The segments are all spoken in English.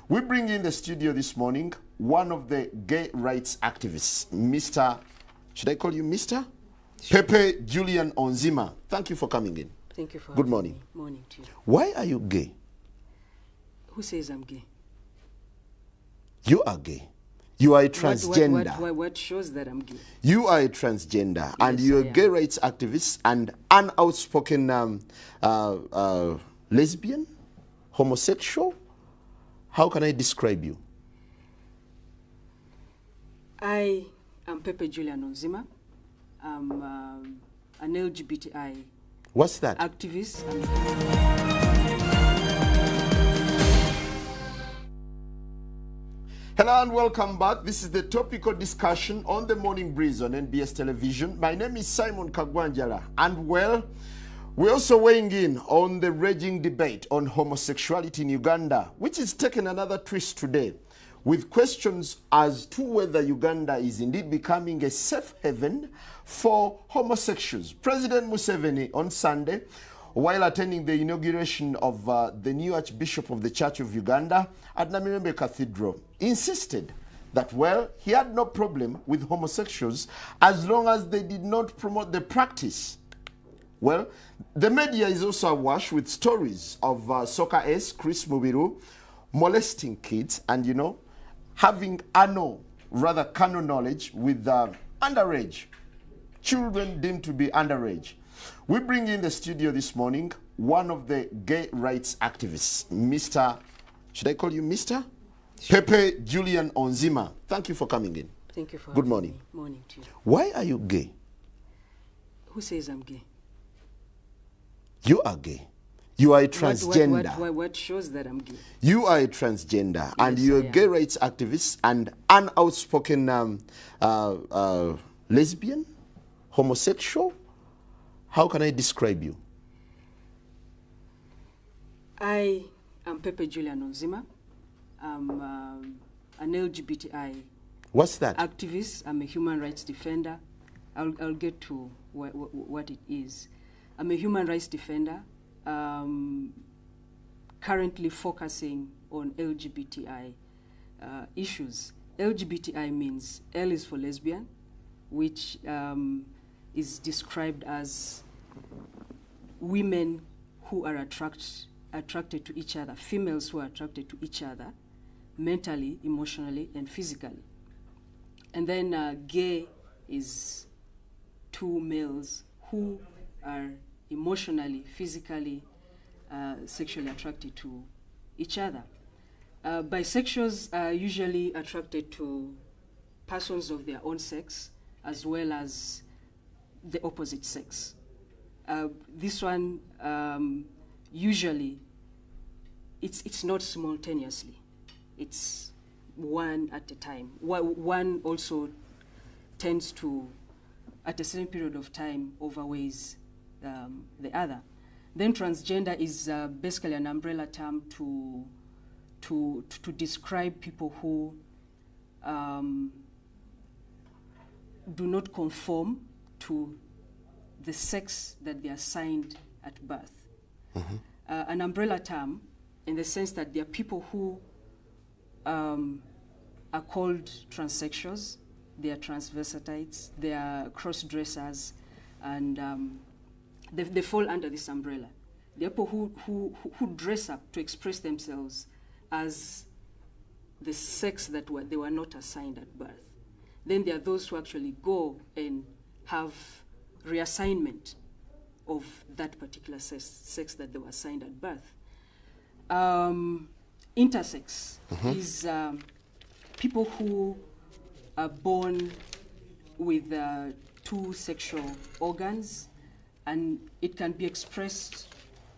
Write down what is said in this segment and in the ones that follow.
We bring in the studio this morning one of the gay rights activists, Mr. Should I call you Mr? Sure. Pepe Julian Onzima. Thank you for coming in. Thank you for Good morning. Morning to you. Why are you gay? Who says I'm gay? You are gay. You are a transgender. What shows that I'm gay? You are a transgender, yes, and you're a gay rights activist and an outspoken lesbian, homosexual. How can I describe you? I am Pepe Julian Onzima. I'm an LGBTI. What's that? Activist. Hello and welcome back. This is the topical discussion on the Morning Breeze on NBS Television. My name is Simon Kagwanjala, and well, we're also weighing in on the raging debate on homosexuality in Uganda, which is taking another twist today, with questions as to whether Uganda is indeed becoming a safe haven for homosexuals. President Museveni on Sunday, while attending the inauguration of the new Archbishop of the Church of Uganda at Namirembe Cathedral, insisted that, well, he had no problem with homosexuals as long as they did not promote the practice. Well, the media is also awash with stories of soccer ace Chris Mubiru molesting kids and, you know, having carnal knowledge with underage, children deemed to be underage. We bring in the studio this morning one of the gay rights activists, Mr. Should I call you Mr? Sure. Pepe Julian Onzima. Thank you for coming in. Thank you for Good morning. Morning to you. Why are you gay? Who says I'm gay? You are gay. You are a transgender. What shows that I'm gay? You are a transgender, yes, and you're a gay rights activist and an outspoken lesbian, homosexual. How can I describe you? I am Pepe Julian Onzima. I'm an LGBTI. What's that? Activist. I'm a human rights defender. I'll get to what it is. I'm a human rights defender, currently focusing on LGBTI issues. LGBTI means L is for lesbian, which is described as women who are attracted to each other, females who are attracted to each other, mentally, emotionally, and physically. And then gay is two males who are emotionally, physically, sexually attracted to each other. Bisexuals are usually attracted to persons of their own sex as well as the opposite sex. This one, usually, it's not simultaneously. It's one at a time. One also tends to, at a certain period of time, overweighs the other. Then transgender is basically an umbrella term to describe people who do not conform to the sex that they are assigned at birth. Mm-hmm. An umbrella term in the sense that there are people who are called transsexuals, they are transvestites, they are cross-dressers, and they fall under this umbrella. There are people who dress up to express themselves as the sex that they were not assigned at birth. Then there are those who actually go and have reassignment of that particular sex that they were assigned at birth. Intersex is people who are born with two sexual organs, and it can be expressed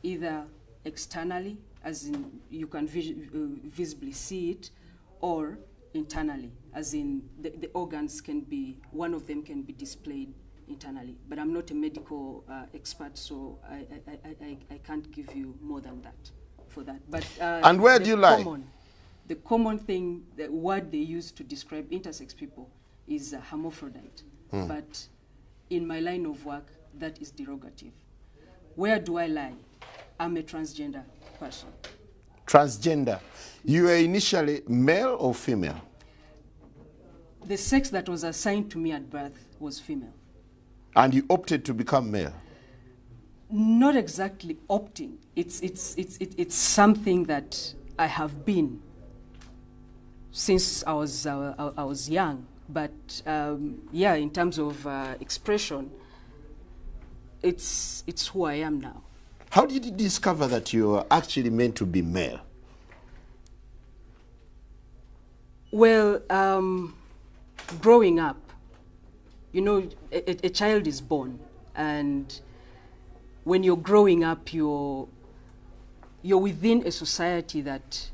either externally, as in you can visibly see it, or internally, as in the organs can be, one of them can be displayed internally. But I'm not a medical expert, so I can't give you more than that for that. But and where do you lie? The common thing, the word they use to describe intersex people is hermaphrodite. But in my line of work, that is derogative. Where do I lie? I'm a transgender person. Transgender. You were initially male or female? The sex that was assigned to me at birth was female. And you opted to become male? Not exactly opting. It's something that I have been since I was young. But yeah, in terms of expression, it's who I am now. How did you discover that you were actually meant to be male? Well, growing up, you know, a child is born, and when you're growing up, you're within a society that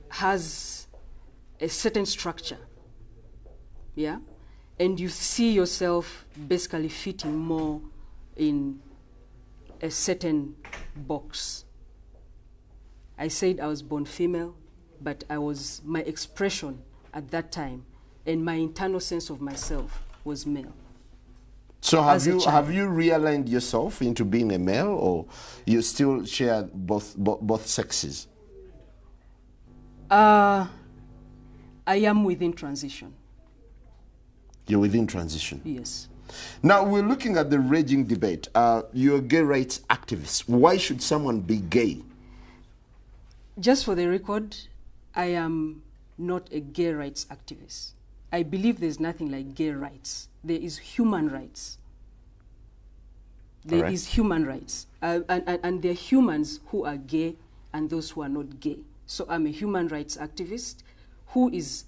has a certain structure, yeah? And you see yourself basically fitting more in a certain box. I said I was born female, but my expression at that time and my internal sense of myself was male. So have you realigned yourself into being a male, or you still share both sexes? I am within transition. You're within transition? Yes. Now, we're looking at the raging debate. You're a gay rights activist. Why should someone be gay? Just for the record, I am not a gay rights activist. I believe there's nothing like gay rights. There is human rights. There is human rights. And there are humans who are gay and those who are not gay. So I'm a human rights activist who is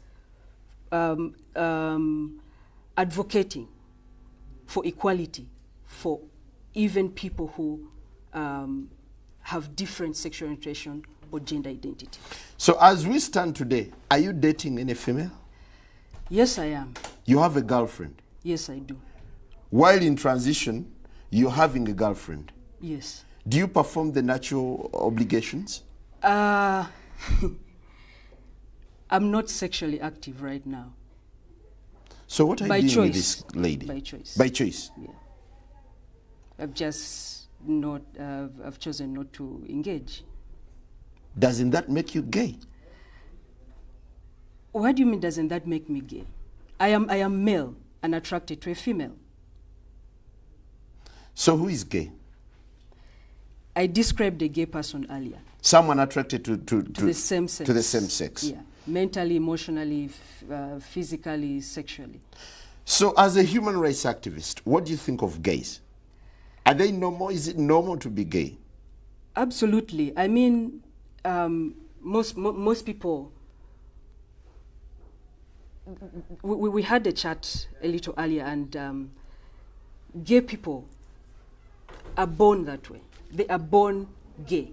advocating for equality for even people who have different sexual orientation or gender identity. So as we stand today, are you dating any female? Yes, I am. You have a girlfriend? Yes, I do. While in transition, you're having a girlfriend? Yes. Do you perform the natural obligations? I'm not sexually active right now. So what are you doing with this lady? By choice. By choice? Yeah. I've just not, I've chosen not to engage. Doesn't that make you gay? What do you mean, doesn't that make me gay? I am male and attracted to a female. So who is gay? I described a gay person earlier. Someone attracted to the same sex. To the same sex. Yeah. Mentally, emotionally, physically, sexually. So as a human rights activist, what do you think of gays? Are they normal? Is it normal to be gay? Absolutely. I mean, most people, we had a chat a little earlier, and gay people are born that way. They are born gay.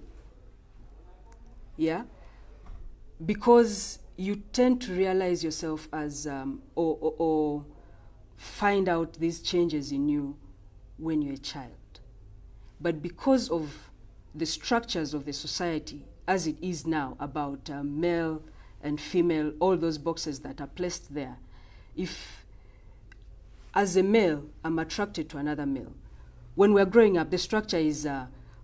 Yeah? Because you tend to realize yourself as, or find out these changes in you when you're a child. But because of the structures of the society as it is now about male and female, all those boxes that are placed there, if as a male I'm attracted to another male, when we're growing up, the structure is,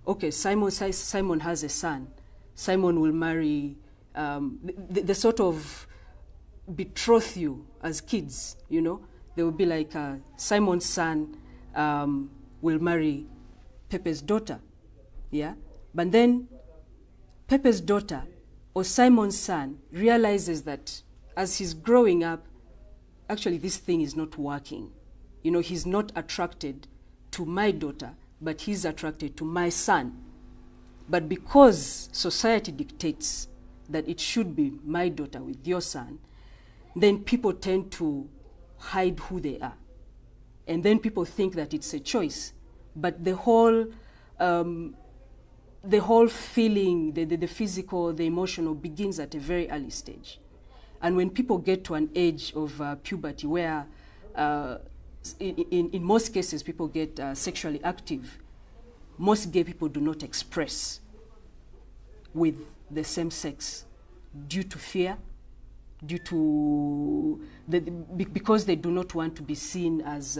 okay, Simon has a son. Simon will marry, they sort of betroth you as kids, you know. They will be like, Simon's son will marry Pepe's daughter, yeah? But then Pepe's daughter or Simon's son realizes that as he's growing up, actually this thing is not working. You know, he's not attracted to my daughter, but he's attracted to my son. But because society dictates that it should be my daughter with your son, then people tend to hide who they are. And then people think that it's a choice. But the whole feeling, the physical, the emotional begins at a very early stage. And when people get to an age of puberty where in most cases people get sexually active, most gay people do not express with the same sex due to fear, due to because they do not want to be seen as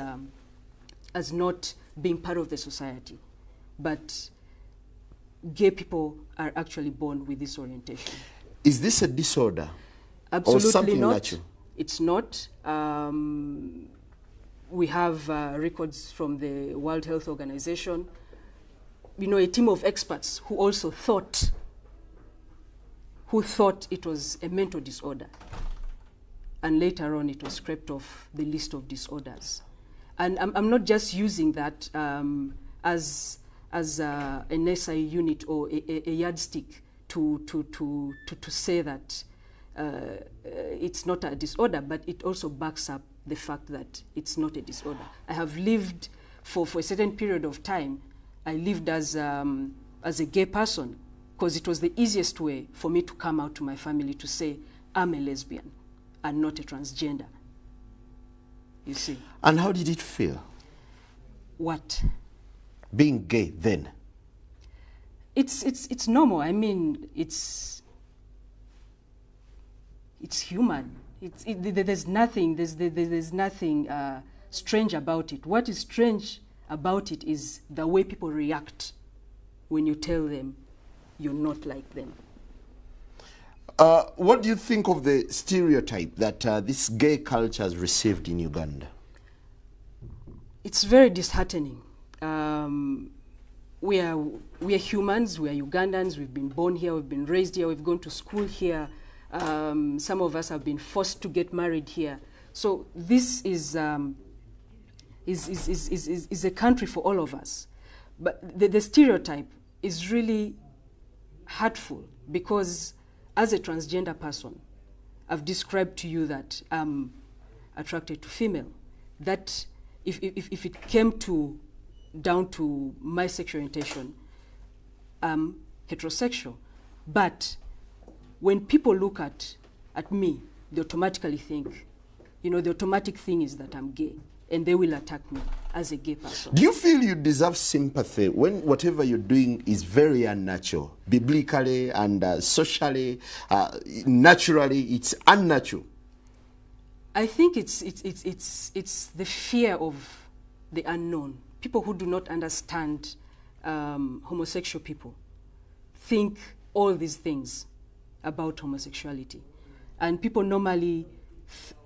not being part of the society. But gay people are actually born with this orientation. Is this a disorder? Absolutely or something not. Natural? It's not. We have records from the World Health Organization. You know, a team of experts who also thought it was a mental disorder. And later on, it was scraped off the list of disorders. And I'm not just using that as an SI unit or a yardstick to say that it's not a disorder, but it also backs up the fact that it's not a disorder. I have lived for a certain period of time. I lived as a gay person because it was the easiest way for me to come out to my family to say I'm a lesbian and not a transgender. You see. And how did it feel? What? Being gay then? It's normal. I mean, it's human. There's nothing strange about it. What is strange about it is the way people react when you tell them you're not like them. What do you think of the stereotype that this gay culture has received in Uganda? It's very disheartening. We are humans, we are Ugandans, we've been born here, we've been raised here, we've gone to school here. Some of us have been forced to get married here. So this is a country for all of us. But the stereotype is really hurtful because as a transgender person, I've described to you that I'm attracted to female. That if it came down to my sexual orientation, I'm heterosexual. But when people look at me, they automatically think, the automatic thing is that I'm gay, and they will attack me as a gay person. Do you feel you deserve sympathy when whatever you're doing is very unnatural, biblically and socially, naturally, it's unnatural? I think it's the fear of the unknown. People who do not understand homosexual people think all these things about homosexuality. And people normally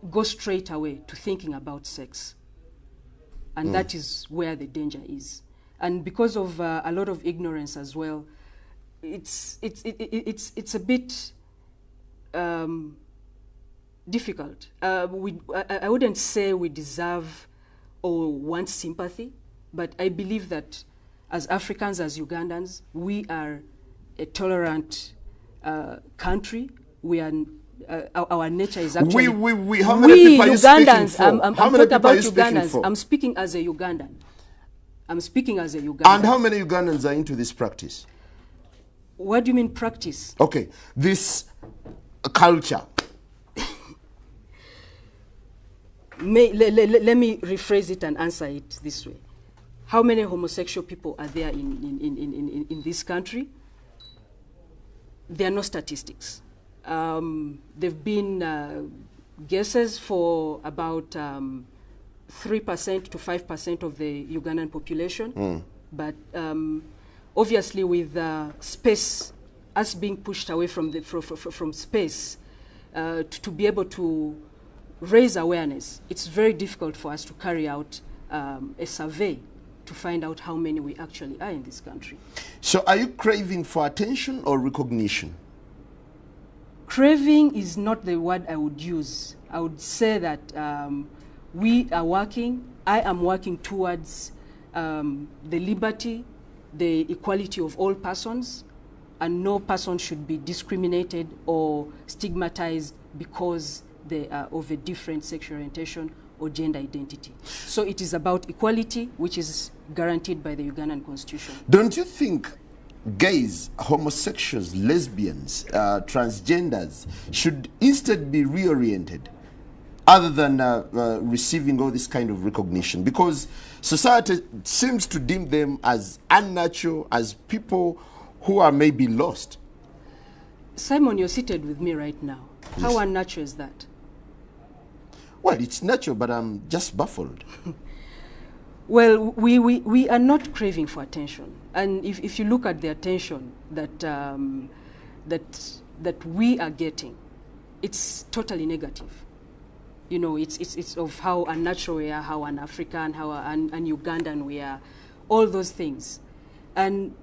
go straight away to thinking about sex. And that is where the danger is. And because of a lot of ignorance as well, it's a bit difficult. I wouldn't say we deserve or want sympathy, but I believe that as Africans, as Ugandans, we are a tolerant country. We are our nature is actually how many people are you Ugandans. speaking for? I'm How many talking people are about you speaking Ugandans. for? I'm speaking as a Ugandan. And how many Ugandans are into this practice? What do you mean practice? Okay, this culture. Let me rephrase it and answer it this way. How many homosexual people are there in this country? There are no statistics. There have been guesses for about 3% to 5% of the Ugandan population. But obviously with space, us being pushed away from space, to be able to raise awareness, it's very difficult for us to carry out a survey to find out how many we actually are in this country. So are you craving for attention or recognition? Craving is not the word I would use. I would say that we are working, I am working towards the liberty, the equality of all persons, and no person should be discriminated or stigmatized because they are of a different sexual orientation or gender identity. So it is about equality, which is guaranteed by the Ugandan Constitution. Don't you think gays, homosexuals, lesbians, transgenders should instead be reoriented other than receiving all this kind of recognition? Because society seems to deem them as unnatural, as people who are maybe lost. Simon, you're seated with me right now. Yes. How unnatural is that? Well, it's natural, but I'm just baffled. Well, we are not craving for attention. And if you look at the attention that, that we are getting, it's totally negative. You know, it's of how unnatural we are, how un-African, how un-Ugandan we are, all those things. And,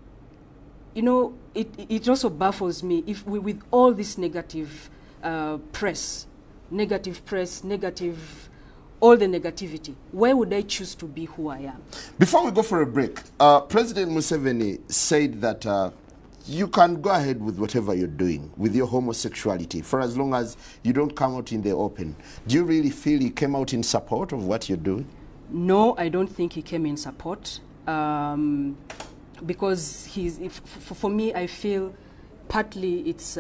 you know, it also baffles me if we, with all this negative press, all the negativity, why would I choose to be who I am? Before we go for a break, President Museveni said that you can go ahead with whatever you're doing with your homosexuality for as long as you don't come out in the open. Do you really feel he came out in support of what you're doing? No, I don't think he came in support. Because for me, I feel partly it's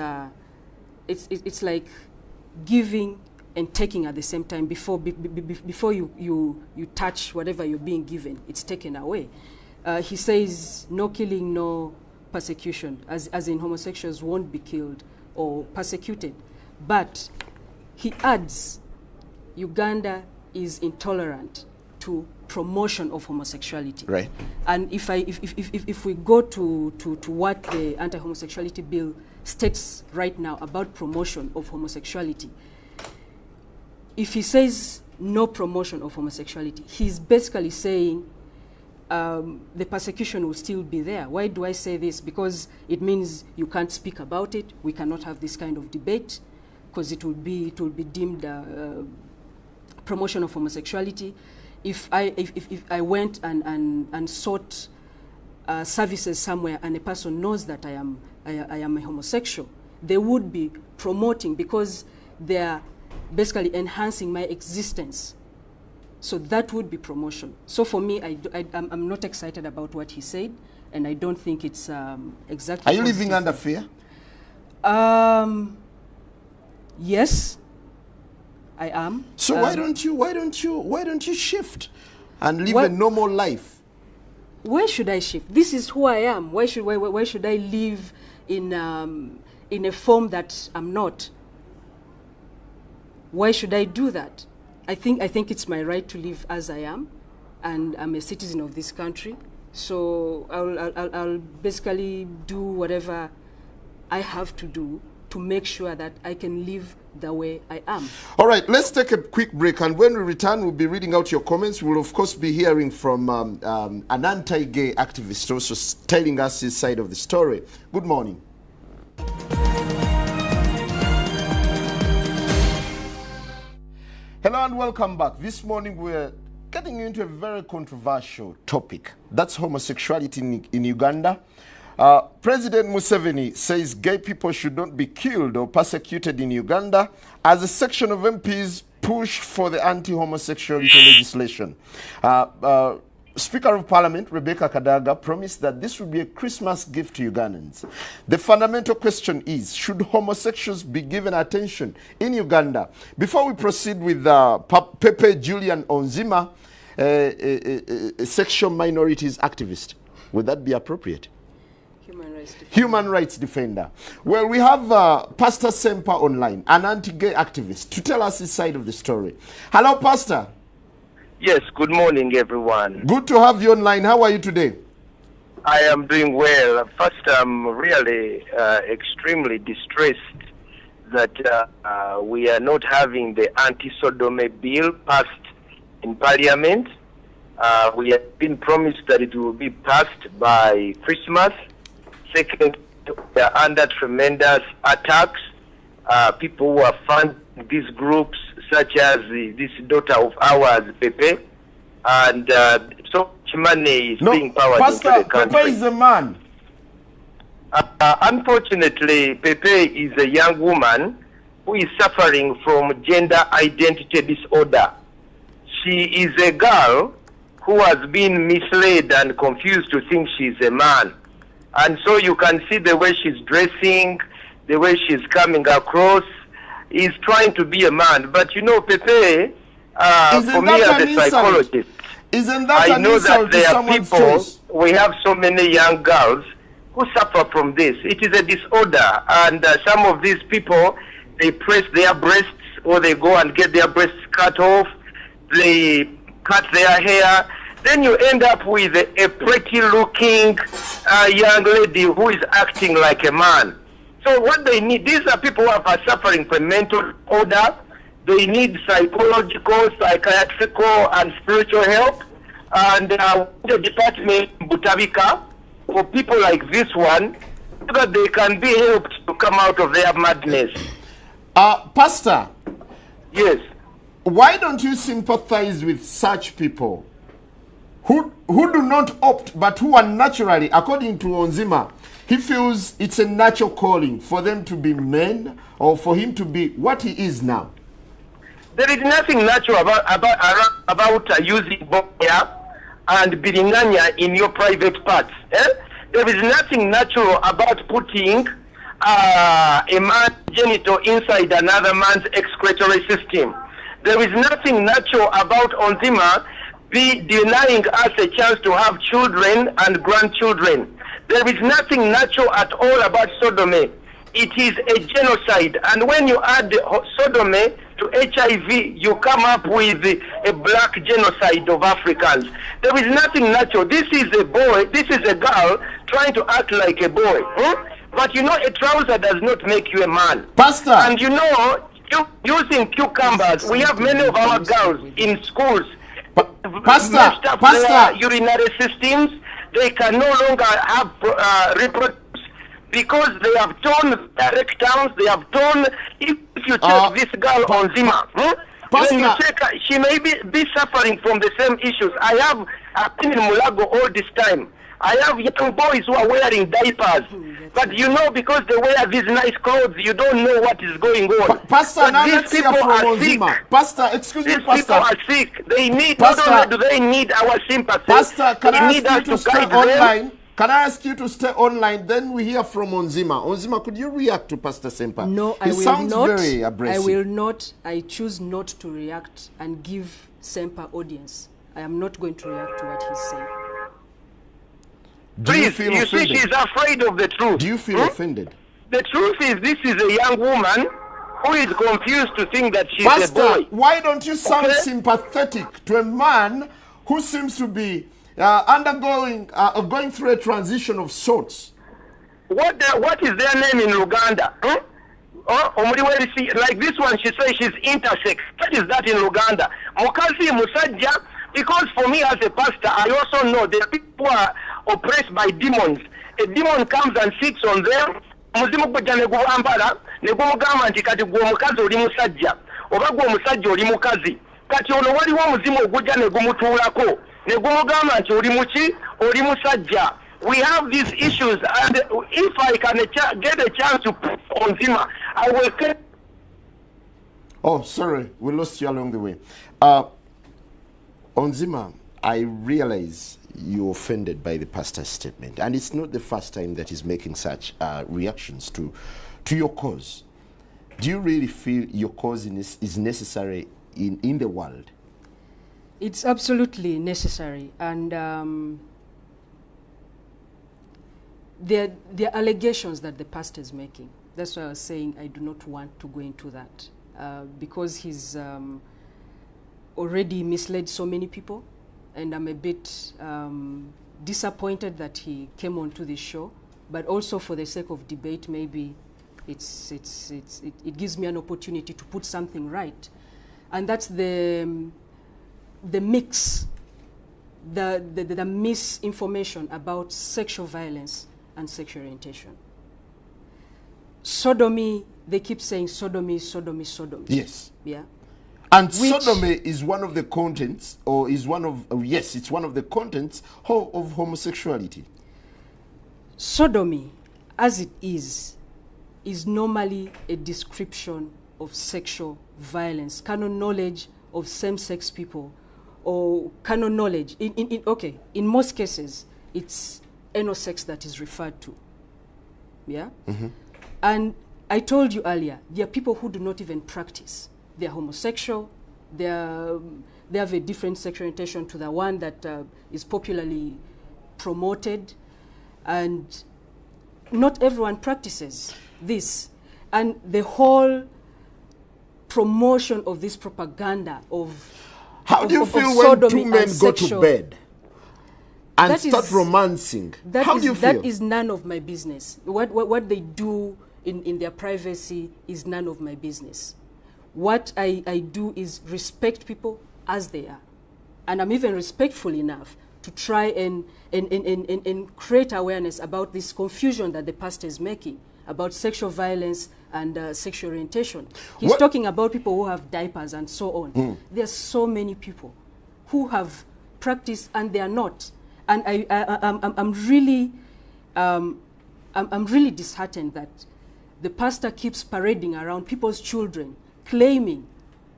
like giving and taking at the same time. Before you touch whatever you're being given, it's taken away. He says no killing, no persecution, as in homosexuals won't be killed or persecuted. But he adds Uganda is intolerant to promotion of homosexuality. Right. And if we go to what the anti-homosexuality bill states right now about promotion of homosexuality, if he says no promotion of homosexuality, he's basically saying the persecution will still be there. Why do I say this? Because it means you can't speak about it. We cannot have this kind of debate because it will be deemed promotion of homosexuality. If I went and sought services somewhere and a person knows that I am a homosexual, they would be promoting because they are basically enhancing my existence. So that would be promotion. So for me, I'm not excited about what he said, and I don't think it's exactly. Are you living under fear? Yes, I am. So why don't you shift and live a normal life? Where should I shift? This is who I am. Why should I live in a form that I'm not? Why should I do that? I think it's my right to live as I am, and I'm a citizen of this country. So I'll basically do whatever I have to do to make sure that I can live the way I am. All right, let's take a quick break, and when we return, we'll be reading out your comments. We'll of course be hearing from an anti-gay activist also telling us his side of the story. Good morning. Hello and welcome back. This morning we're getting into a very controversial topic. That's homosexuality in Uganda. President Museveni says gay people should not be killed or persecuted in Uganda as a section of MPs push for the anti-homosexuality legislation. Speaker of Parliament Rebecca Kadaga promised that this would be a Christmas gift to Ugandans. The fundamental question is, should homosexuals be given attention in Uganda? Before we proceed with Pepe Julian Onzima, a sexual minorities activist, would that be appropriate? Human rights defender. Well, we have Pastor Sempa online, an anti-gay activist, to tell us his side of the story. Hello, Pastor. Yes, good morning, everyone. Good to have you online. How are you today? I am doing well. First, I'm really extremely distressed that we are not having the anti-sodomy bill passed in Parliament. We have been promised that it will be passed by Christmas. Second, we are under tremendous attacks. People who are funding these groups, such as this daughter of ours, Pepe, and so much money is being powered into the country. Pepe is a man. Unfortunately, Pepe is a young woman who is suffering from gender identity disorder. She is a girl who has been misled and confused to think she's a man. And so you can see the way she's dressing, the way she's coming across, is trying to be a man. But you know, Pepe, for me as a psychologist, I know that there are people, we have so many young girls who suffer from this. It is a disorder, and some of these people, they press their breasts, or they go and get their breasts cut off, they cut their hair, then you end up with a pretty-looking young lady who is acting like a man. So what they need, these are people who are suffering from mental disorder. They need psychological, psychiatrical, and spiritual help. And the department Butabika, for people like this one, so that they can be helped to come out of their madness. Pastor. Yes. Why don't you sympathize with such people who do not opt, but who are naturally, according to Onzima, he feels it's a natural calling for them to be men, or for him to be what he is now? There is nothing natural about using boya and biringanya in your private parts. There is nothing natural about putting a man's genital inside another man's excretory system. There is nothing natural about Onzima be denying us a chance to have children and grandchildren. There is nothing natural at all about sodomy. It is a genocide. And when you add sodomy to HIV, you come up with a black genocide of Africans. There is nothing natural. This is a boy, this is a girl trying to act like a boy. But you know, a trouser does not make you a man. Pastor. And you know, using cucumbers, we have many of our girls in schools. Pastor, urinary systems, they can no longer have reproduce because they have torn direct towns. They have torn. If you check this girl on Zima, when you check, she may be suffering from the same issues. I have been in Mulago all this time. I have young boys who are wearing diapers. But you know, because they wear these nice clothes, you don't know what is going on. Pastor, now let's hear from Onzima. Pastor, excuse me, Pastor. These people are sick. They need, Pastor, not only do they need our sympathy, Pastor, can I need ask you us to to stay guide online? them. Can I ask you to stay online? Then we hear from Onzima. Onzima, could you react to Pastor Sempa? No, I He will sounds not. very abrasive. I will not. I choose not to react and give Sempa audience. I am not going to react to what he's saying. Do Please, you feel you offended? see, she's afraid of the truth. Do you feel offended? The truth is, this is a young woman who is confused to think that she's Pastor, a boy. why don't you sound Okay? sympathetic to a man who seems to be going through a transition of sorts? What is their name in Uganda? Like this one, she says she's intersex. What is that in Uganda? Mukazi Musajja, because for me as a pastor, I also know that people are oppressed by demons. A demon comes and sits on them. Muzimu kujja ne gubambala ne gumugamba nti kati gwe omukazi oli musajja oba gwe omusajja oli mukazi. Kati ono waliwo omuzimu ogujja ne gumutuulako ne gumugamba nti oli muki oli musajja. We have these issues, and if I can get a chance to put on Zima, I will. Oh, sorry, we lost you along the way. Onzima, I realize you're offended by the pastor's statement, and it's not the first time that he's making such reactions to your cause. Do you really feel your cause is necessary in the world? It's absolutely necessary, and there are allegations that the pastor is making. That's why I was saying I do not want to go into that because he's already misled so many people, and I'm a bit disappointed that he came onto this show. But also for the sake of debate, maybe it gives me an opportunity to put something right, and that's the mix, the misinformation about sexual violence and sexual orientation. Sodomy, they keep saying sodomy, sodomy, sodomy. Yes. Yeah. And sodomy is one of the contents, or is one of, yes, it's one of the contents of homosexuality. Sodomy, as it is normally a description of sexual violence, canon knowledge of same-sex people, or canon knowledge. In most cases, it's anal sex that is referred to. Yeah? Mm-hmm. And I told you earlier, there are people who do not even practice. They're homosexual, they have a different sexual orientation to the one that is popularly promoted, and not everyone practices this. And the whole promotion of this propaganda of How do you feel when two men go to bed and That start is- romancing. That How is, do you feel? That is none of my business. What they do in their privacy is none of my business. What I do is respect people as they are. And I'm even respectful enough to try and create awareness about this confusion that the pastor is making about sexual violence and sexual orientation. He's What- talking about people who have diapers and so on. There are so many people who have practiced and they are not. And I'm really disheartened that the pastor keeps parading around people's children, claiming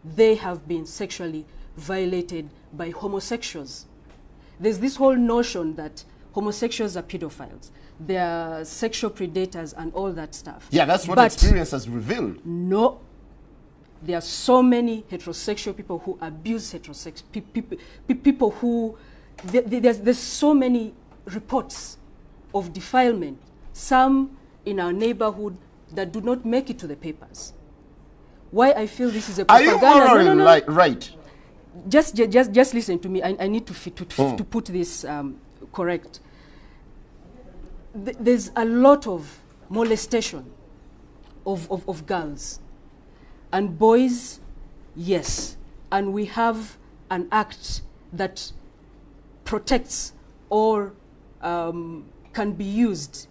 they have been sexually violated by homosexuals. There's this whole notion that homosexuals are pedophiles, they are sexual predators and all that stuff. Yeah, that's what But experience has revealed. no, there are so many heterosexual people who abuse people who, there's so many reports of defilement, some in our neighborhood that do not make it to the papers. Why I feel this is a Are you propaganda? morally No. right? Just listen to me. I need to put this correct. There's a lot of molestation of girls and boys, yes, and we have an act that protects or can be used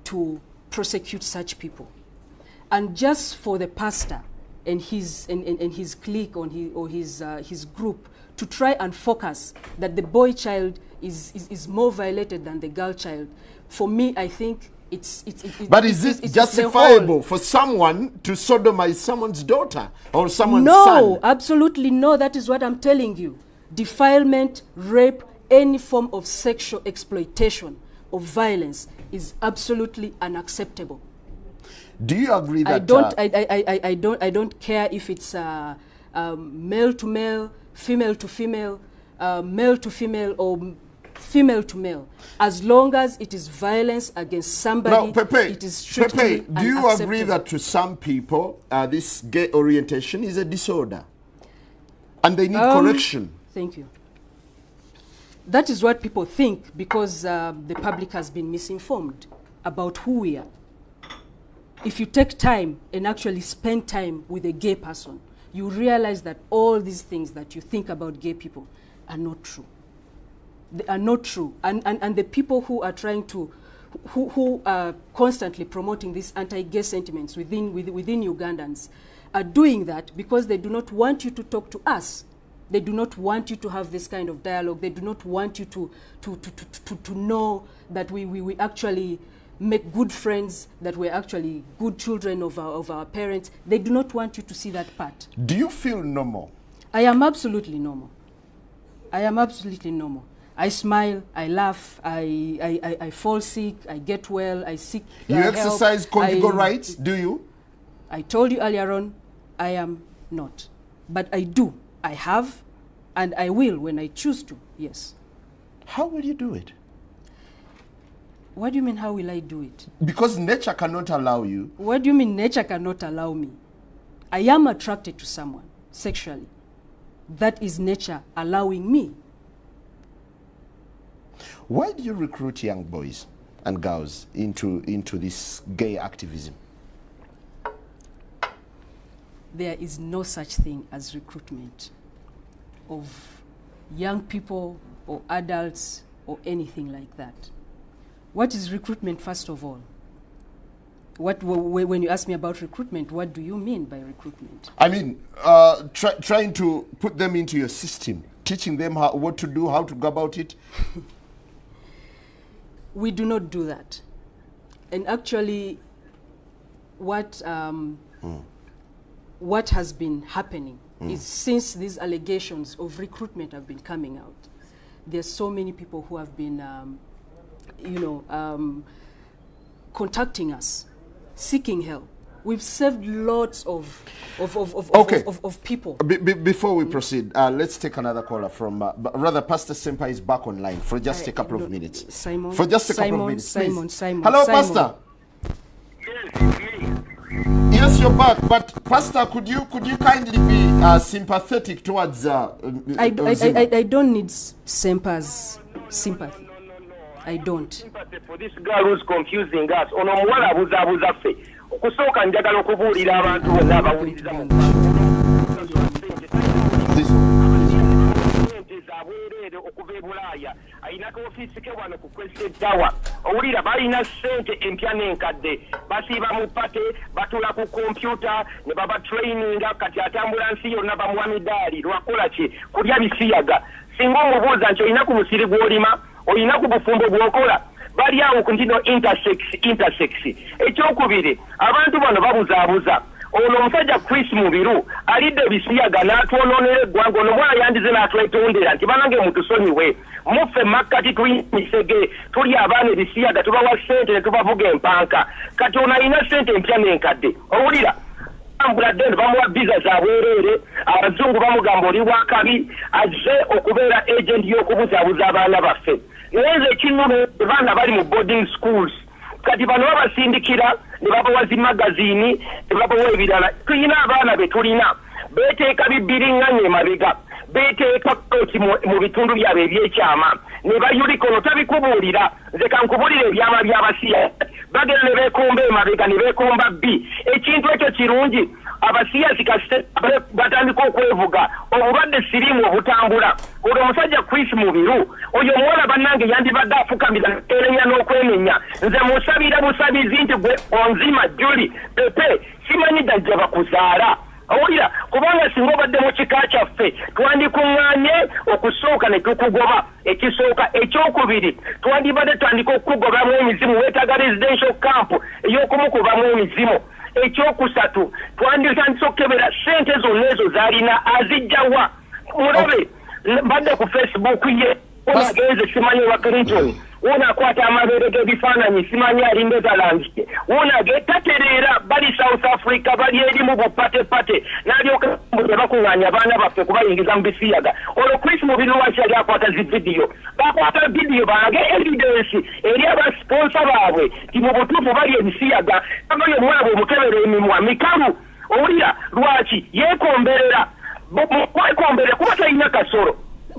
to prosecute such people. And just for the pastor and his clique or his group to try and focus that the boy child is more violated than the girl child, for me, I think But is it it's justifiable for someone to sodomize someone's daughter or someone's No, son? absolutely no. That is what I'm telling you. Defilement, rape, any form of sexual exploitation or violence is absolutely unacceptable. Do you agree that I don't care if it's male to male, female to female, male to female, or female to male. As long as it is violence against somebody, now, Pepe, it is strictly do you agree unacceptable. that to some people this gay orientation is a disorder and they need correction? Thank you. That is what people think because the public has been misinformed about who we are. If you take time and actually spend time with a gay person, you realize that all these things that you think about gay people are not true. They are not true. And the people who are trying to, who are constantly promoting these anti-gay sentiments within Ugandans are doing that because they do not want you to talk to us. They do not want you to have this kind of dialogue. They do not want you to know that we actually make good friends, that we're actually good children of our parents. They do not want you to see that part. Do you feel normal? I am absolutely normal. I am absolutely normal. I smile, I laugh, I fall sick, I get well, I seek You help. exercise conjugal rights, do you? I told you earlier on, I am not. But I do. I have, and I will when I choose to, yes. How will you do it? What do you mean, how will I do it? Because nature cannot allow you. What do you mean nature cannot allow me? I am attracted to someone sexually. That is nature allowing me. Why do you recruit young boys and girls into this gay activism? There is no such thing as recruitment of young people or adults or anything like that. What is recruitment, first of all? When you ask me about recruitment, what do you mean by recruitment? I mean, trying to put them into your system, teaching them what to do, how to go about it. We do not do that. And actually, what has been happening is since these allegations of recruitment have been coming out, there are so many people who have been, contacting us, seeking help. We've saved lots of people. Before we proceed, let's take another caller from, rather, Pastor Sempa is back online for just a couple of minutes. Simon, for just a couple of minutes, Simon. Hello, Pastor. Yes, you're back. But Pastor, could you kindly be sympathetic towards? I don't need Sempa's sympathy. I don't. Sympathy for this girl who's confusing us. Ono muwala abuzabuza ffe. Okusooka njagala okubuulira abantu bonna abawuliriza mu zabwereere okuva e Bulaaya ayinako ofiisi ke wano ku Crested Tower. Owulira balina ssente empya n'enkadde, basiiba mu pate, batula ku kompyuta ne baba traininga, kati atambula nsi yonna bamuwa midaali. Lwakola ki? Kulya bisiyaga. Singa omubuuza nti olina ku musiri gw'olima, olina ku bufumbo bw'okola, bali awo ku ntino intersex. Ekyokubiri, abantu bano babuzaabuza. Ono omusajja Chris Mubiru alidde ebisiyaga n'atwonoonera eggwanga. Ono mwana yandize n'atwetondera nti banange mutusonyiwe, muffe makkati tulina emisege, tuli abaana ebisiyaga, tubawa ssente ne tubavuga empanka. Kati ono alina ssente empya n'enkadde. Owulira ambuladde bamuwa biza za bwereere, abazungu bamugamba oli wakabi, azze okubeera agent y'okubuzaabuza abaana baffe. Naye nze ekinnuma abaana bali mu boarding schools, kati bano babasindikira ne babawa zi magaziini ne babawa ebirala. Tulina abaana be tulina beeteeka bibbiringanya emabega, beeteeka kooti mu bitundu byabwe ebyekyama, ne bayulika. Ono tabikubuulira, nze kankubuulira ebyama by'abasiya, bagenda ne beekomba emabega ne beekomba bbi. Ekintu ekyo kirungi. Abasiyazi kasite batandika okwevuga, obulwadde siriimu obutambula. Olwo omusajja Chris Mubiru oyo omuwala bannange yandibadde afukamira erenya n'okwenenya. Nze musabira busabizi nti gwe onzima Juli Pepe simanyi ddajja bakuzaala. Owulira, kubanga singa obadde mu kika kyaffe twandikuŋŋaanye okusooka ne tukugoba. Ekisooka. Ekyokubiri, twandibadde tandika okukugobamu emizimu, weetaaga residential camp ey'okumukubamu emizimu. Ekyokusatu, twanditandise okukebera ssente zonna ezo z'alina azijjawa. Mulabe, mbadde ku Facebook ye, agenze simanyi wa Clinton, akwata amabeere g'ebifaananyi simanyi ali Netherlands, tatereera bali South Africa, bali eri mu bupatepate, n'alyoka bakuŋŋaanya abaana baffe kubayingiza mu bisiyaga. Olwo Chris Mubiru lwaki yali akwata zi vidiyo? Bakwata vidiyo balage evidence eri abasponsa baabwe nti mu butuufu bali ebisiyaga. Abayo omwana bw'omukebera emimwa mikalu. Owulira lwaki yeekomberera? Kwekombere kuba talina kasoro.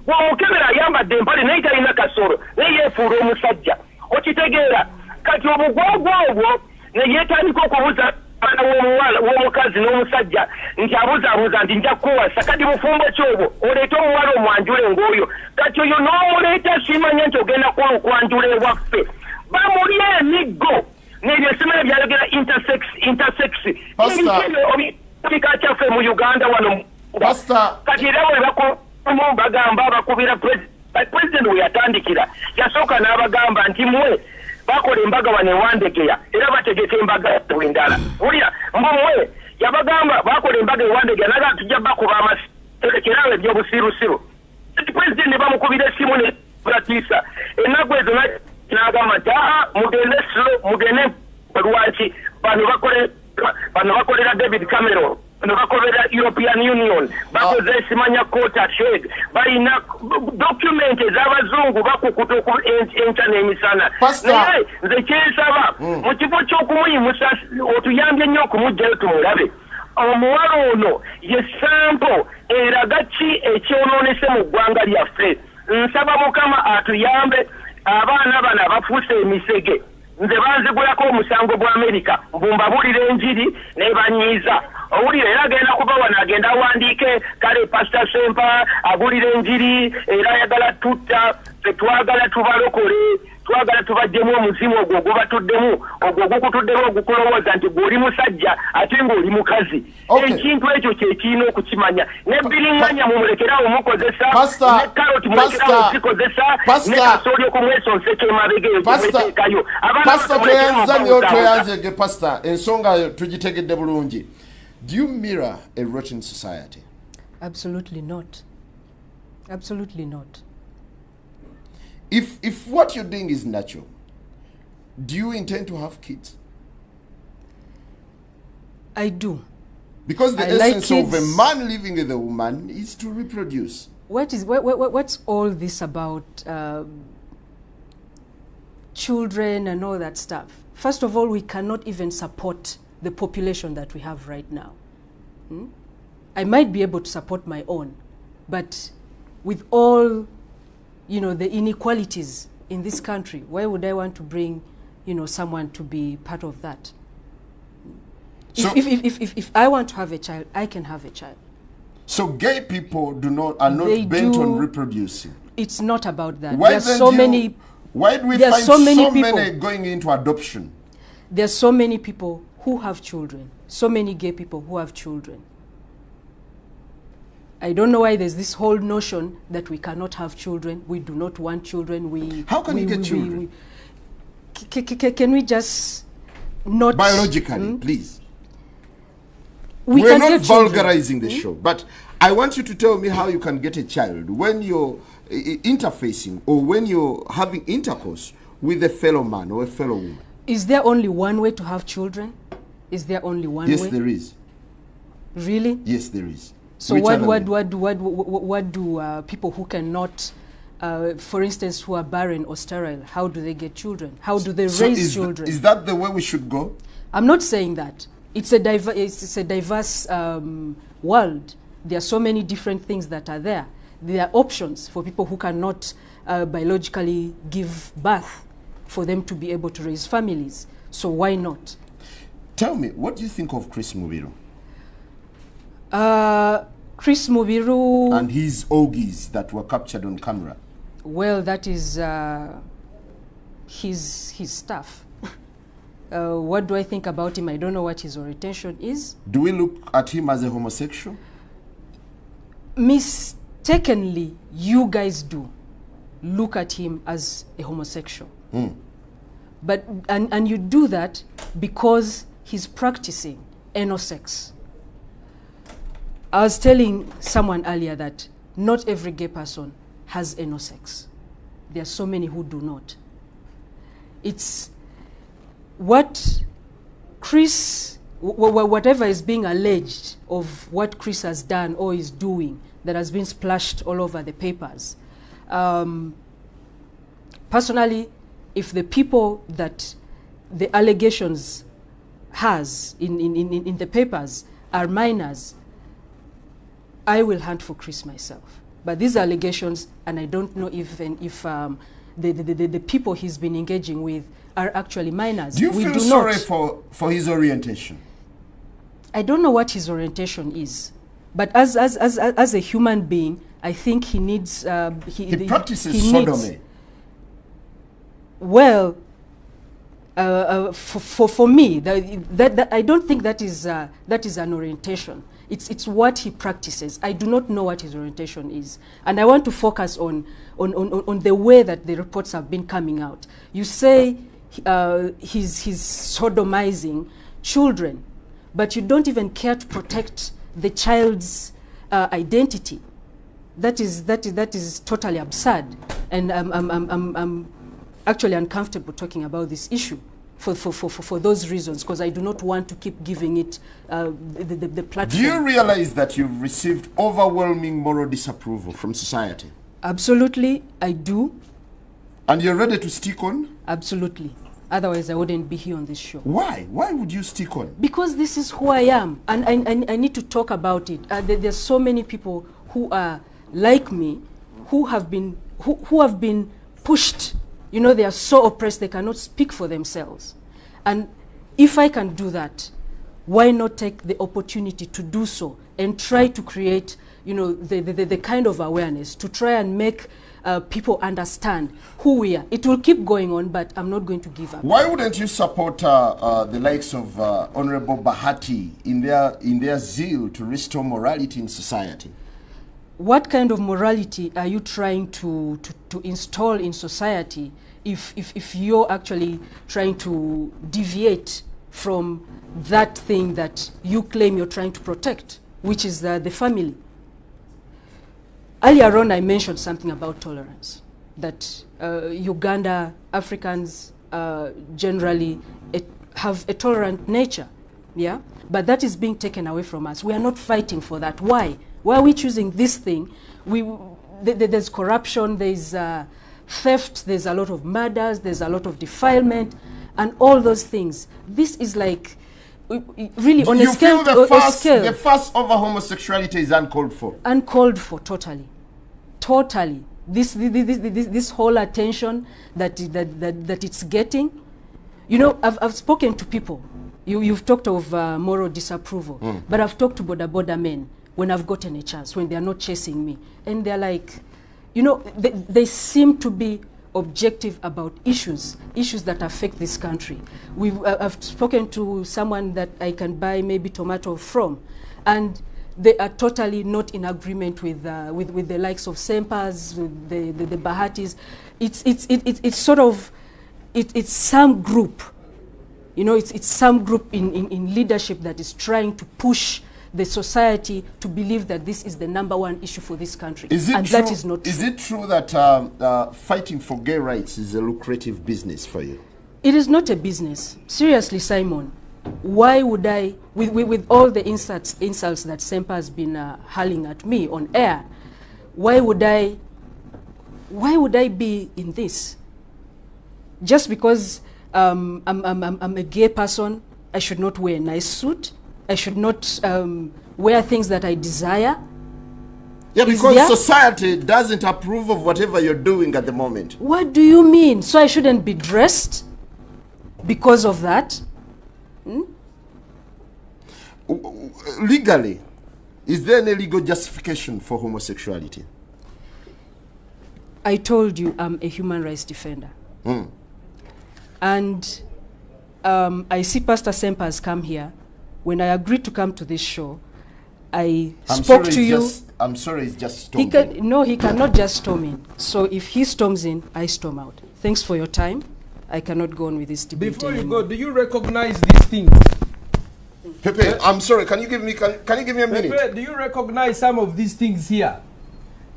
Bw'omukebera ayambadde empale naye talina kasoro, naye yeefuula omusajja. Okitegeera? Kati obugwagwa obwo ne yeetandika okubuuza abaana w'omukazi n'omusajja nti abuzaabuuza nti nja kukuwasa, kati bufumbo ki obwo? Oleete omuwala omwanjule ng'oyo. Kati oyo n'omuleeta simanya nti ogenda kuwa okwanjula ewaffe. Bamuli emiggo n'ebyo simanya byayogera intersex. Kika kyaffe mu Uganda wano. Kati era bwe bagamba bakubira president we yatandikira, yasooka n'abagamba nti mwe bakola embaga wano ewandegeya era bategeka embaga endala. Wulira, mwe yabagamba bakola embaga ewandegeya naga tujja bakuba amasekerawe ebyobusirusiru. President ne bamukubira essimu ne batiisa. Ennaku ezo n'agamba nti mugende slow, mugende lwaki bano bakolera David Cameron, bano bakolera European Union, bakoze simanya quota shade, balina document ez'abazungu bakukuta enkya n'emisana. Naye nze kyensaba mu kifo ky'okumuyimusa otuyambye nnyo okumugjayo tumulabe. Omuwala ono ye sampo eraga ki ekyonoonese mu ggwanga lyaffe. Nsaba Mukama atuyambe abaana bano abafuuse emisege. Nze banzigulako omusango gwa Amerika, mbumbabuulira enjiri ne banyiiza. Owulira era agenda kuba wano agenda awandiike kale Pastor Sempa abulira enjiri era ayagala tutta, tetwagala tubalokole, twagala tubajjemu omuzimu ogwo gubatuddemu, ogwo gukutuddemu ogukulowooza nti gw'oli musajja ate ng'oli mukazi. Ekintu ekyo kye kirina okukimanya. Ne biriŋŋanya mumulekerawo mukozesa, ne karoti mulekerawo zikozesa, ne kasooli okumwesonseka emabega eyo gimweteekayo. Pastor tweyanzege Pastor, ensonga tugitegedde bulungi. Do you mirror a rotten society? Absolutely not. Absolutely not. If what you're doing is natural, do you intend to have kids? I do. Because the essence of a man living with a woman is to reproduce. What's all this about children and all that stuff? First of all, we cannot even support the population that we have right now. I might be able to support my own, but with all, the inequalities in this country. Why would I want to bring, you know, someone to be part of that? So If I want to have a child, I can have a child. So gay people are not They bent do- on reproducing. It's not about that. Why There are then so do you- many. Why do we there are find so so many many, people- going into adoption? There are so many people who have children. So many gay people who have children. I don't know why there's this whole notion that we cannot have children. We do not want children. How can you get children? Can we just not Biologically, please. We We're can not get children. vulgarizing the show, but I want you to tell me how you can get a child when you're interfacing or when you're having intercourse with a fellow man or a fellow woman. Is there only one way to have children? Is there only one Yes, way? there is. Really? Yes, there is. So Which other way? what do people who cannot, for instance, who are barren or sterile, how do they get children? How do they So raise children? Is that the way we should go? I'm not saying that. It's a diverse world. There are so many different things that are there. There are options for people who cannot biologically give birth, for them to be able to raise families. So why not? Tell me, what do you think of Chris Mubiru Chris Mubiru. and his orgies that were captured on camera? Well, that is his stuff. What do I think about him? I don't know what his orientation is. Do we look at him as a homosexual? Mistakenly, you guys do look at him as a homosexual. But and you do that because he's practicing anal sex. I was telling someone earlier that not every gay person has anal sex. There are so many who do not. It's what Chris, whatever is being alleged of what Chris has done or is doing that has been splashed all over the papers. Personally, if the people that the allegations has in the papers are minors, I will hunt for Chris myself. But these allegations, and I don't know if the people he's been engaging with are actually minors. Do you We feel do sorry not. for his orientation? I don't know what his orientation is, but as a human being, I think he needs. He practices he needs- sodomy. Well, for me, that I don't think that is an orientation. It's what he practices. I do not know what his orientation is, and I want to focus on the way that the reports have been coming out. You say he's sodomizing children, but you don't even care to protect the child's identity. That is totally absurd, and I'm actually uncomfortable talking about this issue for those reasons, because I do not want to keep giving it the platform. Do you realize that you've received overwhelming moral disapproval from society? Absolutely, I do. And you're ready to stick on? Absolutely. Otherwise, I wouldn't be here on this show. Why? Why would you stick on? Because this is who I am, and I need to talk about it. There's so many people who are like me, who have been pushed. You know, they are so oppressed they cannot speak for themselves. And if I can do that, why not take the opportunity to do so and try to create, you know, the kind of awareness to try and make people understand who we are. It will keep going on, but I'm not going to give up. Why wouldn't you support the likes of Honorable Bahati in their zeal to restore morality in society? What kind of morality are you trying to install in society if you're actually trying to deviate from that thing that you claim you're trying to protect, which is the family? Earlier on, I mentioned something about tolerance, that Uganda, Africans generally have a tolerant nature, yeah? But that is being taken away from us. We are not fighting for that. Why? Why are we choosing this thing? There's corruption, there's theft, there's a lot of murders, there's a lot of defilement, and all those things. This is like really on a scale. You feel the fuss over homosexuality is uncalled for? Uncalled for, totally. Totally. this whole attention that it's getting. You know, I've spoken to people. You've talked of moral disapproval, but I've talked to border men when I've gotten a chance, when they're not chasing me, and they're like, you know, they seem to be objective about issues that affect this country. I've spoken to someone that I can buy maybe tomato from, and they are totally not in agreement with the likes of Sempas, with the Bahatis. It's sort of it's some group, you know, it's some group in leadership that is trying to push the society to believe that this is the #1 issue for this country. That is not true. Is it true that fighting for gay rights is a lucrative business for you? It is not a business. Seriously, Simon. Why would I, with all the insults that Sempa has been hurling at me on air, why would I be in this? Just because I'm a gay person, I should not wear a nice suit. I should not wear things that I desire. Yeah, because society doesn't approve of whatever you're doing at the moment. What do you mean? So I shouldn't be dressed because of that? Legally, is there any legal justification for homosexuality? I told you I'm a human rights defender. And I see Pastor Sempa has come here. When I agreed to come to this show, I spoke to you. I'm sorry, it's just storming. No, he cannot just storm in. So if he storms in, I storm out. Thanks for your time. I cannot go on with this debate Before anymore. you go, do you recognize these things? Pepe, I'm sorry, can you give me a minute? Pepe, do you recognize some of these things here?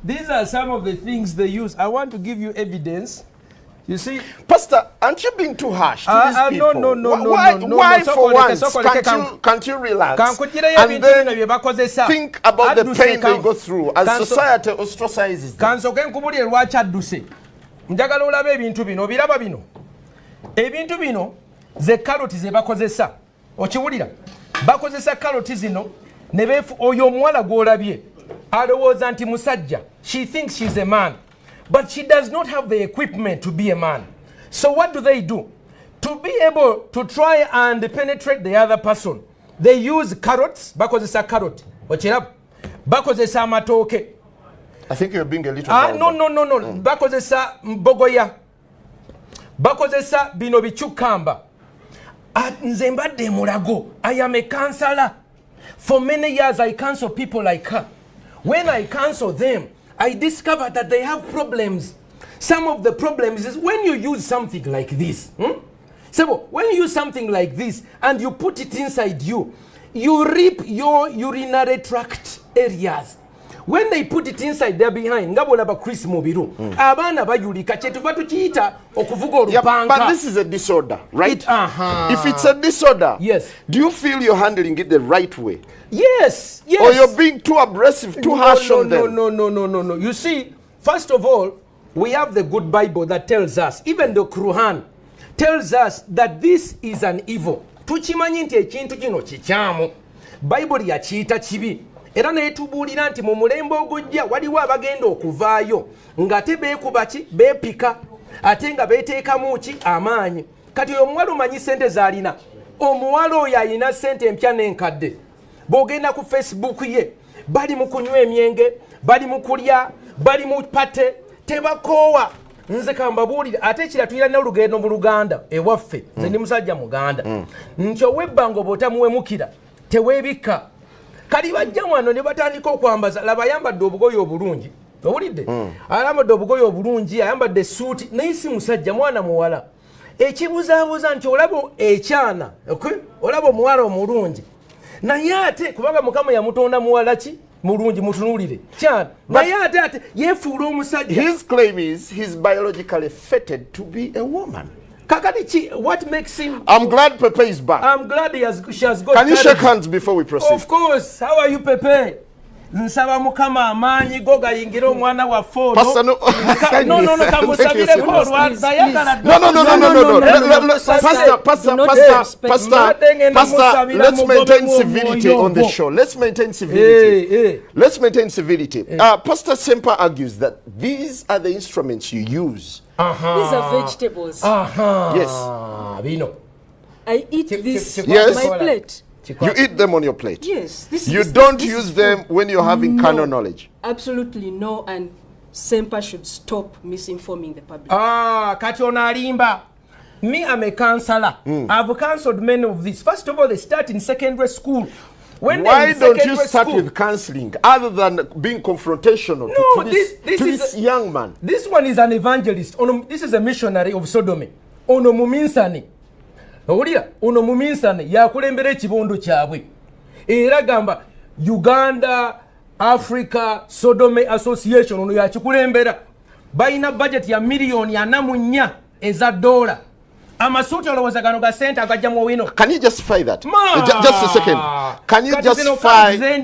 These are some of the things they use. I want to give you evidence. You see, Pastor, aren't you being too harsh to these people? No. Why for once can't you relax and then think about the pain they go through as society ostracizes them? Njagala olabe ebintu bino biraba bino. Ebintu bino ze karoti ze bakozesa. Okiwulira? Bakozesa karoti zino ne befu oyo omuwala gw'olabye. Alowooza nti musajja. She thinks she's a man. But she does not have the equipment to be a man. So what do? To be able to try and penetrate the other person, they use carrots. Bakozesa carrot. Okiraba? Bakozesa amatooke. I think you're being a little no. Bakozesa mbogoya. Bakozesa bino bichukamba. Nze mbadde mulago. I am a counselor. For many years I counsel people like her. When I counsel them, I discover that they have problems. Some of the problems is when you use something like this. So when you use something like this and you put it inside you, you rip your urinary tract areas. When they put it inside there behind, ngabolaba Chris Mubiru. Abana bayulika chetuva tukiita okuvuga olupanga. But this is a disorder, right? If it's a disorder, yes. Do you feel you're handling it the right way? Yes. Or you're being too aggressive, too harsh on them? No. You see, first of all, we have the good Bible that tells us, even the Quran tells us that this is an evil. Tuchimanyi nti ekintu kino kikyamu. Bible yakiyita kibi. Era netubuulira nti mu mulembe ogujja waliwo abagenda okuvaayo ng'ate beekubaki beepika ate nga beeteekamu ki amaanyi. Kati oyo omuwala omanyi ssente z'alina. Omuwala oyo alina ssente empya n'enkadde. Bw'ogenda ku Facebook ye bali mu kunywa emyenge, bali mu kulya, bali mu pate, tebakoowa. Nze kambabuulira ate ekira tuyira n'olugendo mu Luganda ewaffe. Nze ndi musajja Muganda. Nti ow'ebbanga obwotamuwemukira teweebikka. Kali bajja wano ne batandika okwambaza laba ayambadde obugoye obulungi. Owulidde? Ayambadde obugoye obulungi, ayambadde suuti naye si musajja mwana muwala. Ekibuzaabuza nti olaba ekyana, olaba omuwala omulungi. Naye ate kubanga Mukama yamutonda muwala ki mulungi mutunuulire. Kyana. Naye ate yeefuula omusajja. His claim is he's biologically fated to be a woman. What makes him... I'm glad Pepe is back. I'm glad she has got... Can you shake hands before we proceed? Of course. How are you, Pepe? nsaba mukama amaanyi go gayingira omwana wa foono Pastor, no. kamusabire ko olwazayagala Pastor, let's maintain civility on the show. Let's maintain civility. Let's maintain civility. Pastor Semper argues that these are the instruments you use. These are vegetables. Yes. Bino. I eat this Yes. on my plate. You eat them on your plate. Yes. You don't use them when you're having carnal knowledge. Absolutely no, and Semper should stop misinforming the public. Kati ono alimba. Me, I'm a counselor. I've counseled many of these. First of all, they start in secondary school. Why don't you start with counseling other than being confrontational to this young man? This one is an evangelist. This is a missionary of Sodom. Ono muminsani. Owulira, ono muminsani yakulembera ekibondo kyabwe. Era gamba Uganda, Africa, Sodom Association ono yakikulembera. Bayina budget ya million ya namunya eza $. Amasuuti olowooza gano ga sente agajja mu wino. Can you justify that? Just a second. Can you justify? Let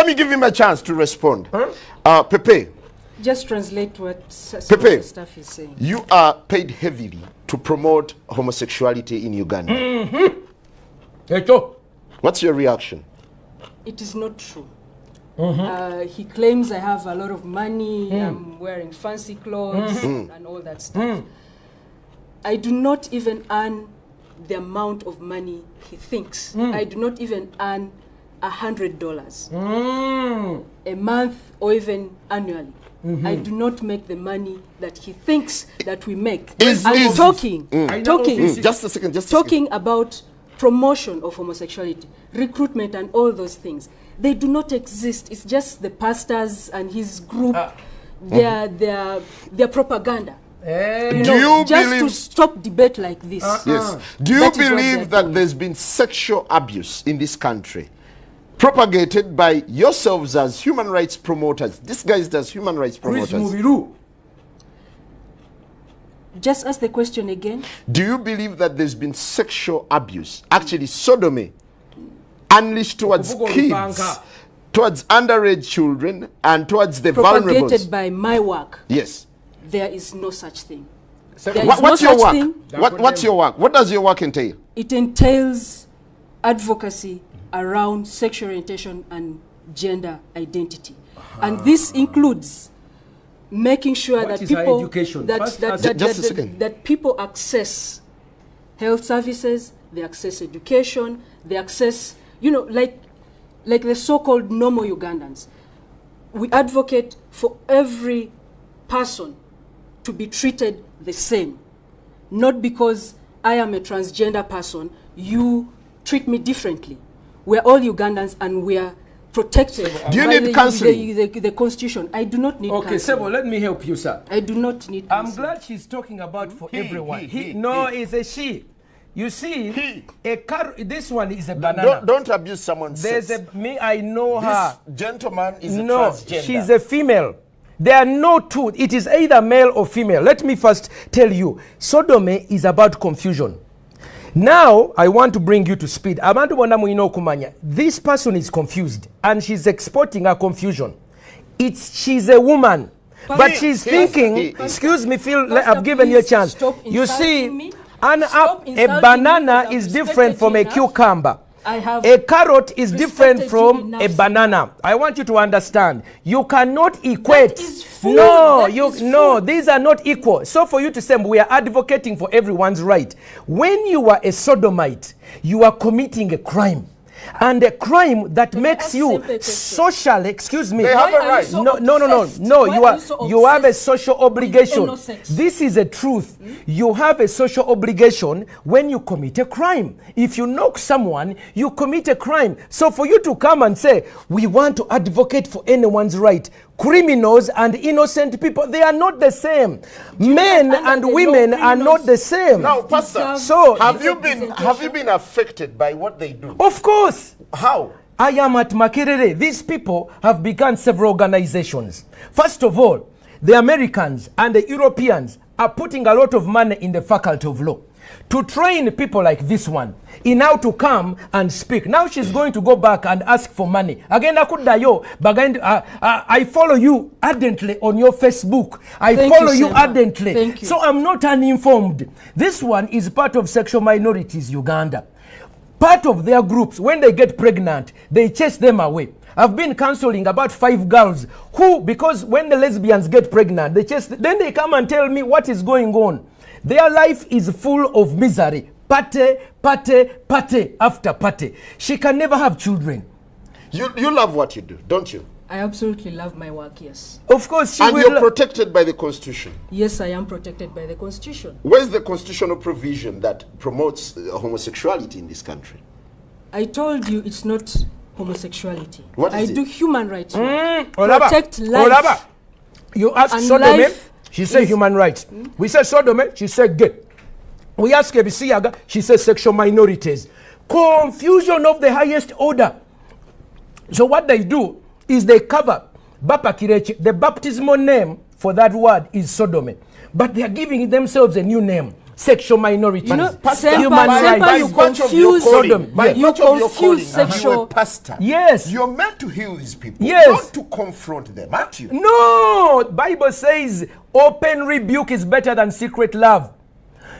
me give him a chance to respond. Pepe. Just translate what Pepe, stuff is saying. You are paid heavily to promote homosexuality in Uganda. What's your reaction? It is not true. He claims I have a lot of money, I'm wearing fancy clothes and all that stuff. I do not even earn the amount of money he thinks. I do not even earn $100 a month or even annually. I do not make the money that he thinks that we make. I'm talking just a second, talking about promotion of homosexuality, recruitment and all those things. They do not exist. It's just the pastors and his group, their propaganda. Just to stop debate like this. Yes. Do you believe that there's been sexual abuse in this country propagated by yourselves as human rights promoters? This guy does human rights promoters. Just ask the question again. Do you believe that there's been sexual abuse, actually sodomy, unleashed towards kids, towards underage children, and towards the vulnerable? Propagated by my work. Yes. There is no such thing. What's your work? What's your work? What does your work entail? It entails advocacy around sexual orientation and gender identity. And this includes making sure that people that people access health services, they access education, they access, like the so-called normal Ugandans. We advocate for every person to be treated the same. Not because I am a transgender person, you treat me differently. We're all Ugandans and we are protected. Do you need counseling? The Constitution. I do not need counseling. Okay, Sebo, let me help you, sir. I do not need counseling. I'm glad she's talking about for everyone. It's a she. You see, this one is a banana. Don't abuse someone's sex. I know her. This gentleman is a transgender. She's a female. There are no two. It is either male or female. Let me first tell you, sodomy is about confusion. Now, I want to bring you to speed. This person is confused and she's exporting her confusion. She's a woman, but she's thinking, excuse me, Phil, I've given you a chance. You see, a banana is different from a cucumber. A carrot is different from a banana. I want you to understand. You cannot equate. These are not equal. So for you to say we are advocating for everyone's right. When you are a sodomite, you are committing a crime. And a crime that makes you social, excuse me. They have a right. No. You have a social obligation. This is a truth. You have a social obligation when you commit a crime. If you knock someone, you commit a crime. So for you to come and say, we want to advocate for anyone's right, criminals and innocent people, they are not the same. Men and women are not the same. Now, Pastor, so have you been affected by what they do? Of course. How? I am at Makerere. These people have begun several organizations. First of all, the Americans and the Europeans are putting a lot of money in the faculty of law. to train people like this one in how to come and speak. Now she's going to go back and ask for money. Again, I follow you ardently on your Facebook. I follow you ardently. Thank you. So I'm not uninformed. This one is part of sexual minorities, Uganda. Part of their groups, when they get pregnant, they chase them away. I've been counseling about 5 girls who, because when the lesbians get pregnant, then they come and tell me what is going on. Their life is full of misery. Pate after pate. She can never have children. You love what you do, don't you? I absolutely love my work, yes. Of course, and you're protected by the Constitution. Yes, I am protected by the Constitution. Where's the constitutional provision that promotes homosexuality in this country? I told you it's not homosexuality. What is I it? do human rights. Protect life. You ask and Sodome, life she said human rights. We said Sodome, she said gay. We ask Ebisiyaga, she says sexual minorities. Confusion of the highest order. So what they do is they cover Bapa Kirechi. The baptismal name for that word is Sodome. But they are giving themselves a new name. Sexual minorities. You know, Human rights. you confuse sexual. You're a pastor. Yes. You're meant to heal these people. Yes. Not to confront them, aren't you? No. Bible says open rebuke is better than secret love.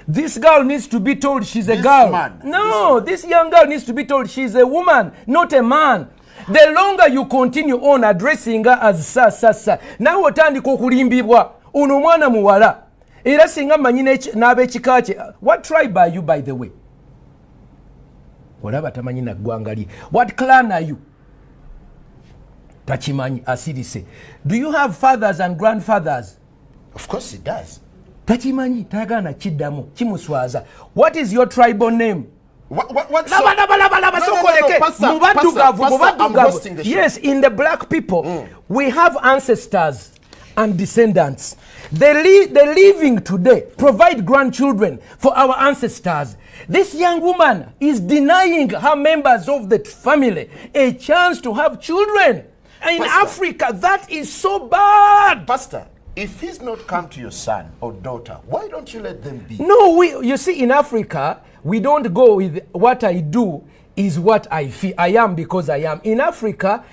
This girl needs to be told she's a girl. No, this young girl needs to be told she's a woman, not a man. The longer you continue on addressing her as sa. Now otandika okulimbibwa ono mwana muwala. Era singa manyine n'ab'ekika kye. What tribe are you, by the way? Olaba tamanyi na ggwanga lye. What clan are you? Tachimanyi asirise. Do you have fathers and grandfathers? Of course it does. Tachimanyi tagana kiddamu kimuswaza. What is your tribal name? What's Yes, in the black people, we have ancestors and descendants. The living today provide grandchildren for our ancestors. This young woman is denying her members of the family a chance to have children. In Africa, that is so bad. Pastor, if he's not come to your son or daughter, why don't you let them be? No, you see, in Africa, we don't go with what I do is what I feel. I am because I am. In Africa,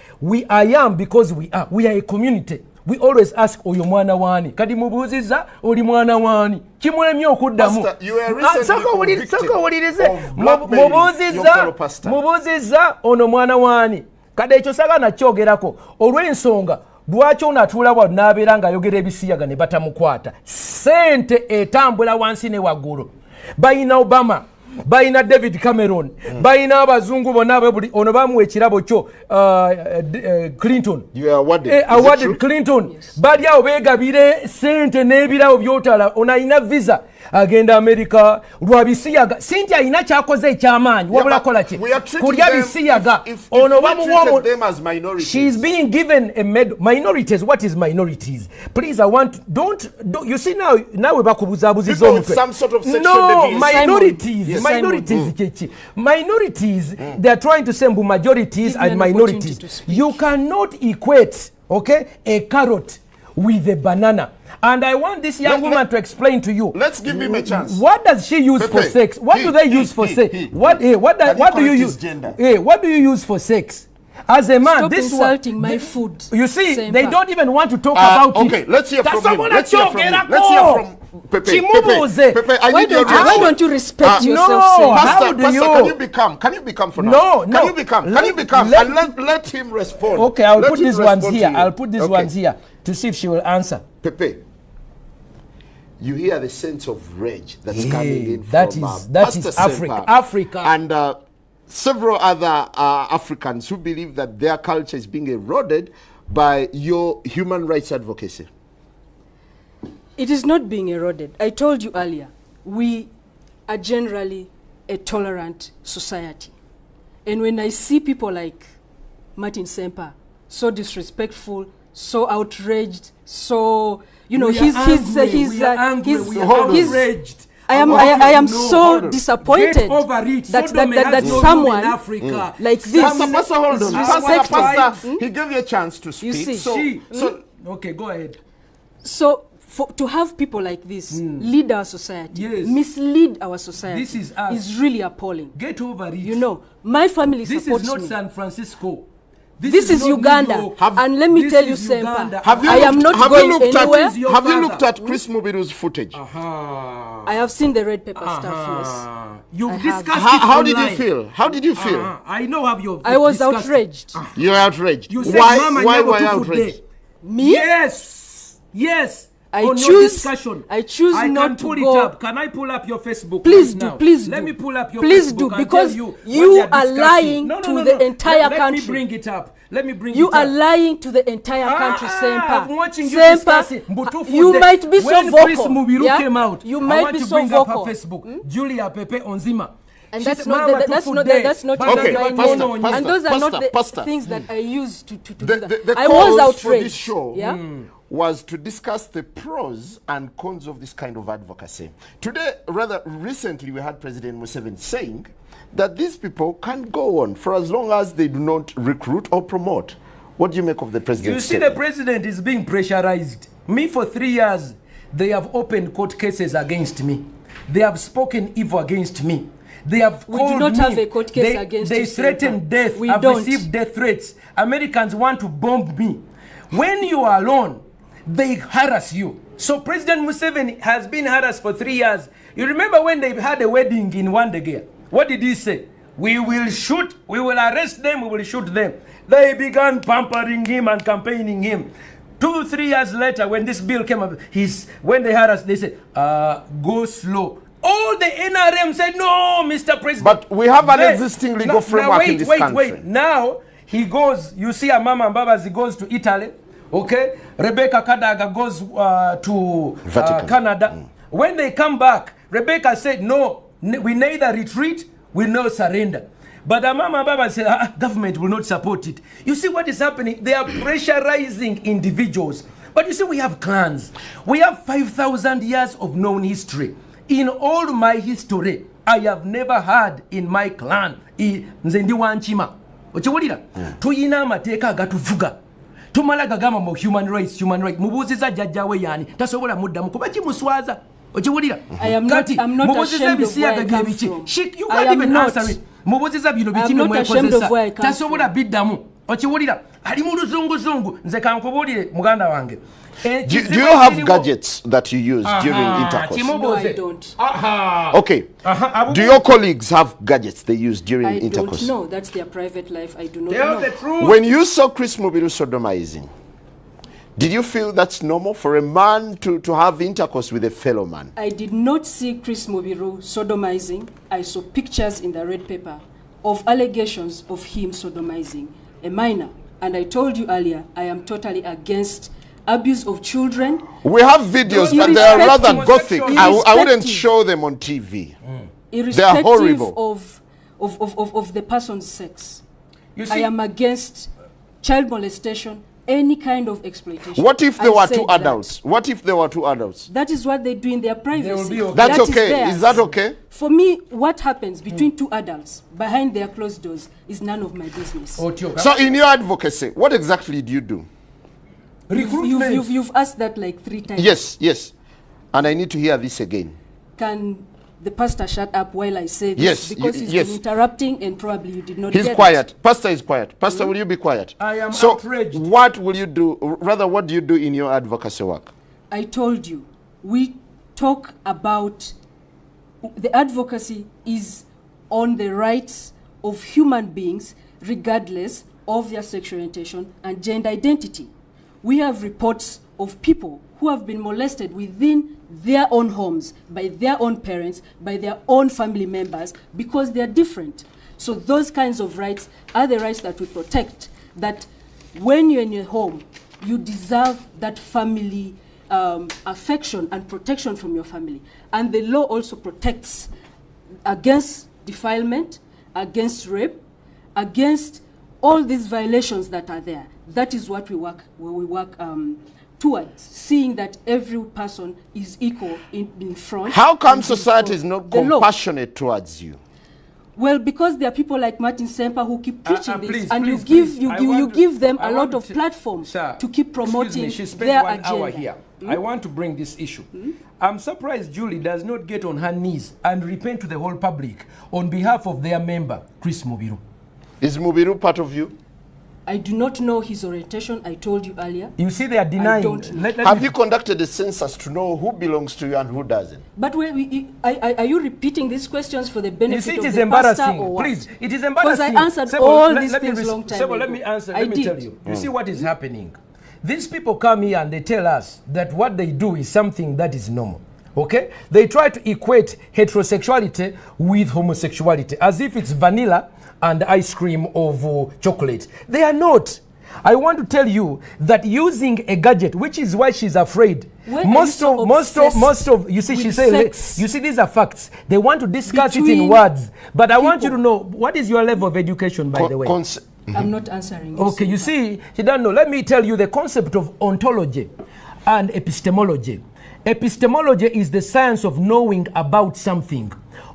I am because we are. We are a community. We always ask, oyo mwana wani. Kadi mubuziza, oli mwana wani. Kimwemye okuddamu. Pastor, you are recently convicted of blackmailing your fellow pastor. Mubuziza, ono mwana wani. Kadi ekyo sagana kyogerako. Olw'ensonga, lwaki onatuula wa n'abeera ng'ayogera ebisiyaga ne batamukwata. Sente etambula wansi ne waggulu. Bayina Obama, bayina David Cameron, bayina abazungu bonna buli ono bamuwa ekirabo kyo Clinton. You are awarded. Awarded Clinton. Yes. Bali awo beegabire sente n'ebirawo byotala ono alina visa agenda America lwa bisiyaga. Sente alina kyakoze ekyamaanyi wabula kola ki kulya bisiyaga ono bamuwa. She's being given a medal. Minorities, what is minorities? Please, I want don't you see now we bakubuzaabuziza omutwe. Some sort of section division. Minorities. Yes. Minorities, they are trying to say majorities and minorities. You cannot equate, okay, a carrot with a banana. And I want this young woman to explain to you. Let's give him a chance. What does she use for sex? What do they use for sex? What do you use? What do you use for sex? As a man, stop this insulting my food. You see, they don't even want to talk about it. Okay, let's hear from him. Let's hear from Pepe. Pepe, why don't you respect yourself? No, Pastor, can you become for now? No. Can you become? And let him respond. Okay, I'll put these ones here. I'll put these ones here to see if she will answer. Pepe, you hear the sense of rage that's coming in that from that is Africa. And several other Africans who believe that their culture is being eroded by your human rights advocacy. It is not being eroded. I told you earlier, we are generally a tolerant society. And when I see people like Martin Semper, so disrespectful, so outraged, so, you know, he's outraged. I am so disappointed that someone in Africa. Like this. Pastor, hold on. Pastor, he gave you a chance to speak. You see. So okay, go ahead. So to have people like this lead our society, Yes. mislead our society, This is us. is really appalling. Get over it. You know, my family this supports is not me. San Francisco. This is not New Uganda, York. and let me This tell you, is Sempa, Uganda. I am not going anywhere. Your Have you father. looked at Chris Mubiru's footage? I have seen the red paper stuff, yes. You've I have. discussed How it did you online. feel? How did you feel? I know how you. I was outraged. You're outraged. You said, why Mama, why never were you to food outraged? day. Me? Yes. I On your choose- discussion. I choose I not can to pull go- it up. Can I pull up your Facebook? Please right do, now? please Let do. me pull up your Please Facebook do, and because tell what you they are discussing. lying No, to no, the no. entire Let country. me bring it up. Let me bring You it are up. lying to the entire country, Sempa. I'm watching you discussing Mbutufu you Day. might be so When vocal. Chris Mubiru yeah? came out, You I might want be to so bring vocal. up her Facebook. Julia Pepe Onzima. And She that's said, not "Mama, the, that's Tufu not Day." the, that's not But Okay, my Pastor, name. Pastor, And those are not the Pastor. things that I use to do The that. I was cause for outraged. this show Yeah? was to discuss the pros and cons of this kind of advocacy. Today, rather recently, we had President Museveni saying that these people can go on for as long as they do not recruit or promote. What do you make of the president's You see, the statement? president is being pressurized. Me, for 3 years, they have opened court cases against me. They have spoken evil against me. They have We do called not me. have a court case against They you, threaten Sempa. death. We I've don't. received death threats. Americans want to bomb me. When you are alone, they harass you. So President Museveni has been harassed for 3 years. You remember when they had a wedding in Wandegea? What did he say? We will shoot, we will arrest them, we will shoot them. They began pampering him and campaigning him. 2-3 years later, when this bill came up, when they had us, they said, go slow. All the NRM said, no, Mr. President. But we have an Then- existing legal framework wait, in this wait, country. Wait. Now, he goes, you see a Mama and Babas, he goes to Italy, okay? Rebecca Kadaga goes to Vatican. Canada. When they come back, Rebecca said, no, we neither retreat, we no surrender. But Mama and Baba said, government will not support it. You see what is happening? They are pressurizing individuals. But you see, we have clans. We have 5,000 years of known history. In all my history, I have never had in my clan, nze ndi wanchima. Ochiwulira? Tuyina amateeka agatuvuga. Tumala gagamba mu human rights. Mubuuziza jjajjaawe yaani. Tasobola muddamu kuba kimuswaza. Ochiwulira? I'm not ashamed of where I come from. You I can't am even not. answer it. Mubuuziza bino biki I'm not ashamed of where I come tasobola biddamu. Ochiwulira? Ali mu luzunguzungu. Nze kankubuulire muganda wange. Do you have gadgets that you use during intercourse? No, I don't. Okay. Do your colleagues have gadgets they use during I intercourse? don't know. That's their private life. I do not Tell know. the truth. When you saw Chris Mubiru sodomizing, did you feel that's normal for a man to have intercourse with a fellow man? I did not see Chris Mubiru sodomizing. I saw pictures in the red paper of allegations of him sodomizing a minor. And I told you earlier, I am totally against abuse of children. We have videos, but they are rather gothic. I wouldn't show them on TV. Irrespective horrible. of the person's sex. You I see, am against child molestation, any kind of exploitation. What if they I were said two that. adults? What if they were two adults? That is what they do in their privacy. be okay. That's That okay. theirs. Is that okay? For me, what happens between two adults behind their closed doors is none of my business. Otio, So in your advocacy, what exactly do you do? recruitment. You've asked that like 3 times. Yes. And I need to hear this again. Can the pastor shut up while I say this? Yes, Because he's yes. been interrupting and probably you did not He's get it. quiet. Pastor is quiet. Pastor, will you be quiet? I am so outraged. what will you do? Rather, what do you do in your advocacy work? I told you, we talk about the advocacy is on the rights of human beings regardless of their sexual orientation and gender identity. We have reports of people who have been molested within their own homes, by their own parents, by their own family members, because they are different. So those kinds of rights are the rights that we protect, that when you're in your home, you deserve that family affection and protection from your family. And the law also protects against defilement, against rape, against all these violations that are there. That is what we work towards, seeing that every person is equal in front. How come and society before is not the law. compassionate towards you? Well, because there are people like Martin Sempa who keep preaching this, please, and please, you I give want them I a want lot of platform Sir, to keep excuse me, promoting she spent their 1 hour agenda. here. I want to bring this issue. I'm surprised Julie does not get on her knees and repent to the whole public on behalf of their member, Chris Mubiru. Is Mubiru part of you? I do not know his orientation. I told you earlier. You see, they are denying. I don't know. Have you conducted a census to know who belongs to you and who doesn't? But are you repeating these questions for the benefit you see, of it is the embarrassing. pastor or what? Please, it is embarrassing. Because I answered all these things long time ago. Let me answer. I Let me tell you. You see what is happening. These people come here and they tell us that what they do is something that is normal. Okay? They try to equate heterosexuality with homosexuality as if it's vanilla and ice cream of chocolate. They are not. I want to tell you that using a gadget, which is why she's afraid. Most of you see, she says, you see, these are facts. They want to discuss it in words. But I want you to know, what is your level of education, by the way? I'm not answering. Okay, you see, she doesn't know. Let me tell you the concept of ontology and epistemology. Epistemology is the science of knowing about something.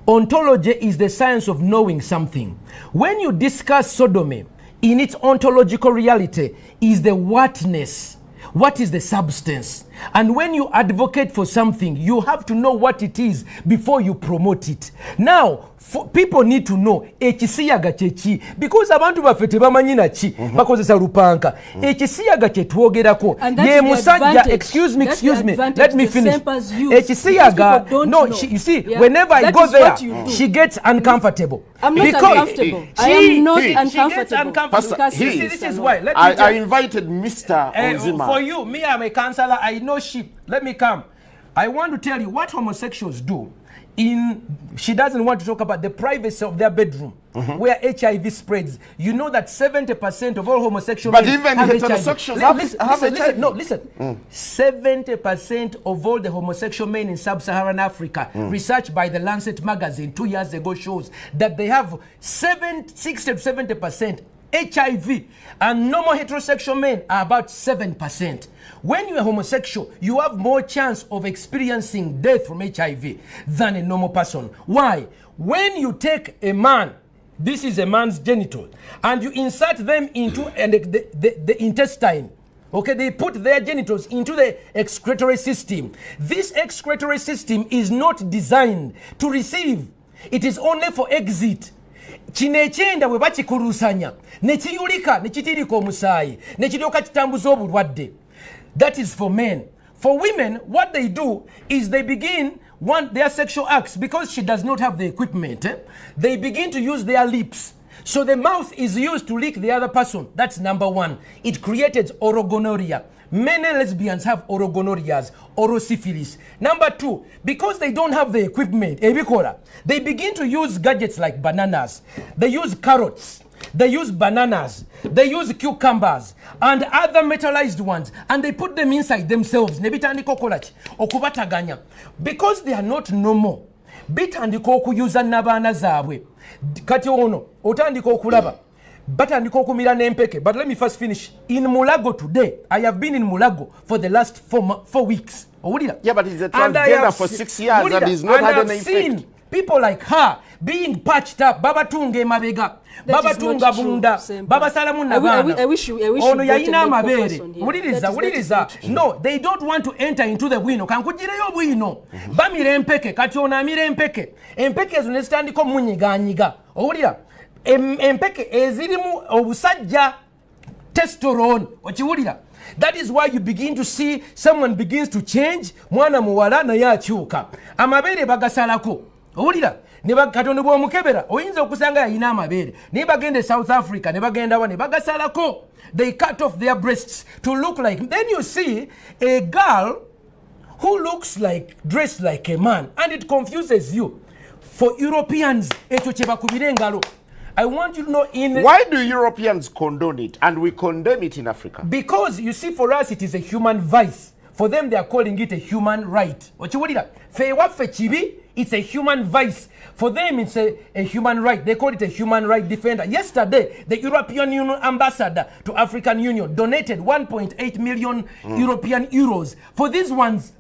Ontology is the science of knowing something. When you discuss sodomy, in its ontological reality is the whatness. What is the substance? And when you advocate for something, you have to know what it is before you promote it. Now, people need to know ekisiyaga chechi because abantu baffe tebamanyi naki bakozesa lupanka ekisiyaga kye twogerako ye musajja excuse me let me finish ekisiyaga no you see whenever I go there she gets uncomfortable. I'm not uncomfortable. I am not uncomfortable. This is why I invited Mr. Onzima. For you, me, I'm a counselor. I know sheep. Let me come. I want to tell you what homosexuals do. She doesn't want to talk about the privacy of their bedroom, where HIV spreads. You know that 70% of all homosexual men even have heterosexuals HIV. HIV. No, listen. 70% of all the homosexual men in sub-Saharan Africa, research by the Lancet magazine 2 years ago shows that they have 60 to 70% HIV, and normal heterosexual men are about 7%. When you are homosexual, you have more chance of experiencing death from HIV than a normal person. Why? When you take a man, this is a man's genital, and you insert them into the intestine, okay, they put their genitals into the excretory system. This excretory system is not designed to receive. It is only for exit. Chinechenda bwe bakikurusanya nekiyulika nekitirika omusaayi nekiryoka kitambuza obulwadde. That is for men. For women, what they do is they begin their sexual acts because she does not have the equipment. They begin to use their lips. So the mouth is used to lick the other person. That's number one. It created orogonorrhea. Many lesbians have orogonorrheas, orosyphilis. Number two, because they don't have the equipment, they begin to use gadgets like bananas. They use carrots. They use bananas. They use cucumbers and other metallized ones, and they put them inside themselves. Because they are not normal. Bitandika okuyuza n'abaana zaabwe. Kati ono otandika okulaba. Batandika okumira n'empeke. But let me first finish. In Mulago today, I have been in Mulago for the last 4 weeks. Yeah, but he's a transgender for 6 years and he's not had any effect. People like her being patched up. Baba tunge mabega. Baba tunga bunda. Baba salamu nabana. I wish you ono yayina amabere. Wuliriza. No, they don't want to enter into the bwino. Kankujireyo bwino. Bamire empeke. Kati ono amire empeke. Empeke ezo nezitandika omunyiganyiga. Owulira. Empeke ezirimu obusajja testosterone. Okiwulira. That is why you begin to see someone begins to change. Mwana muwala naye akyuka. Amabere bagasalako. Owulira. Ne bakatono bw'omukebera oyinza okusanga yayina amabere ne bagende South Africa ne bagenda wa ne bagasalako. They cut off their breasts to look like. Then you see a girl who looks like, dressed like a man, and it confuses you. For Europeans, ekyo kye bakubira engalo. I want you to know why do Europeans condone it and we condemn it in Africa? Because you see, for us it is a human vice. For them they are calling it a human right. It's a human vice. For them it's a human right. They call it a human right defender. Yesterday, the European Union ambassador to African Union donated 1.8 million European euros for these ones.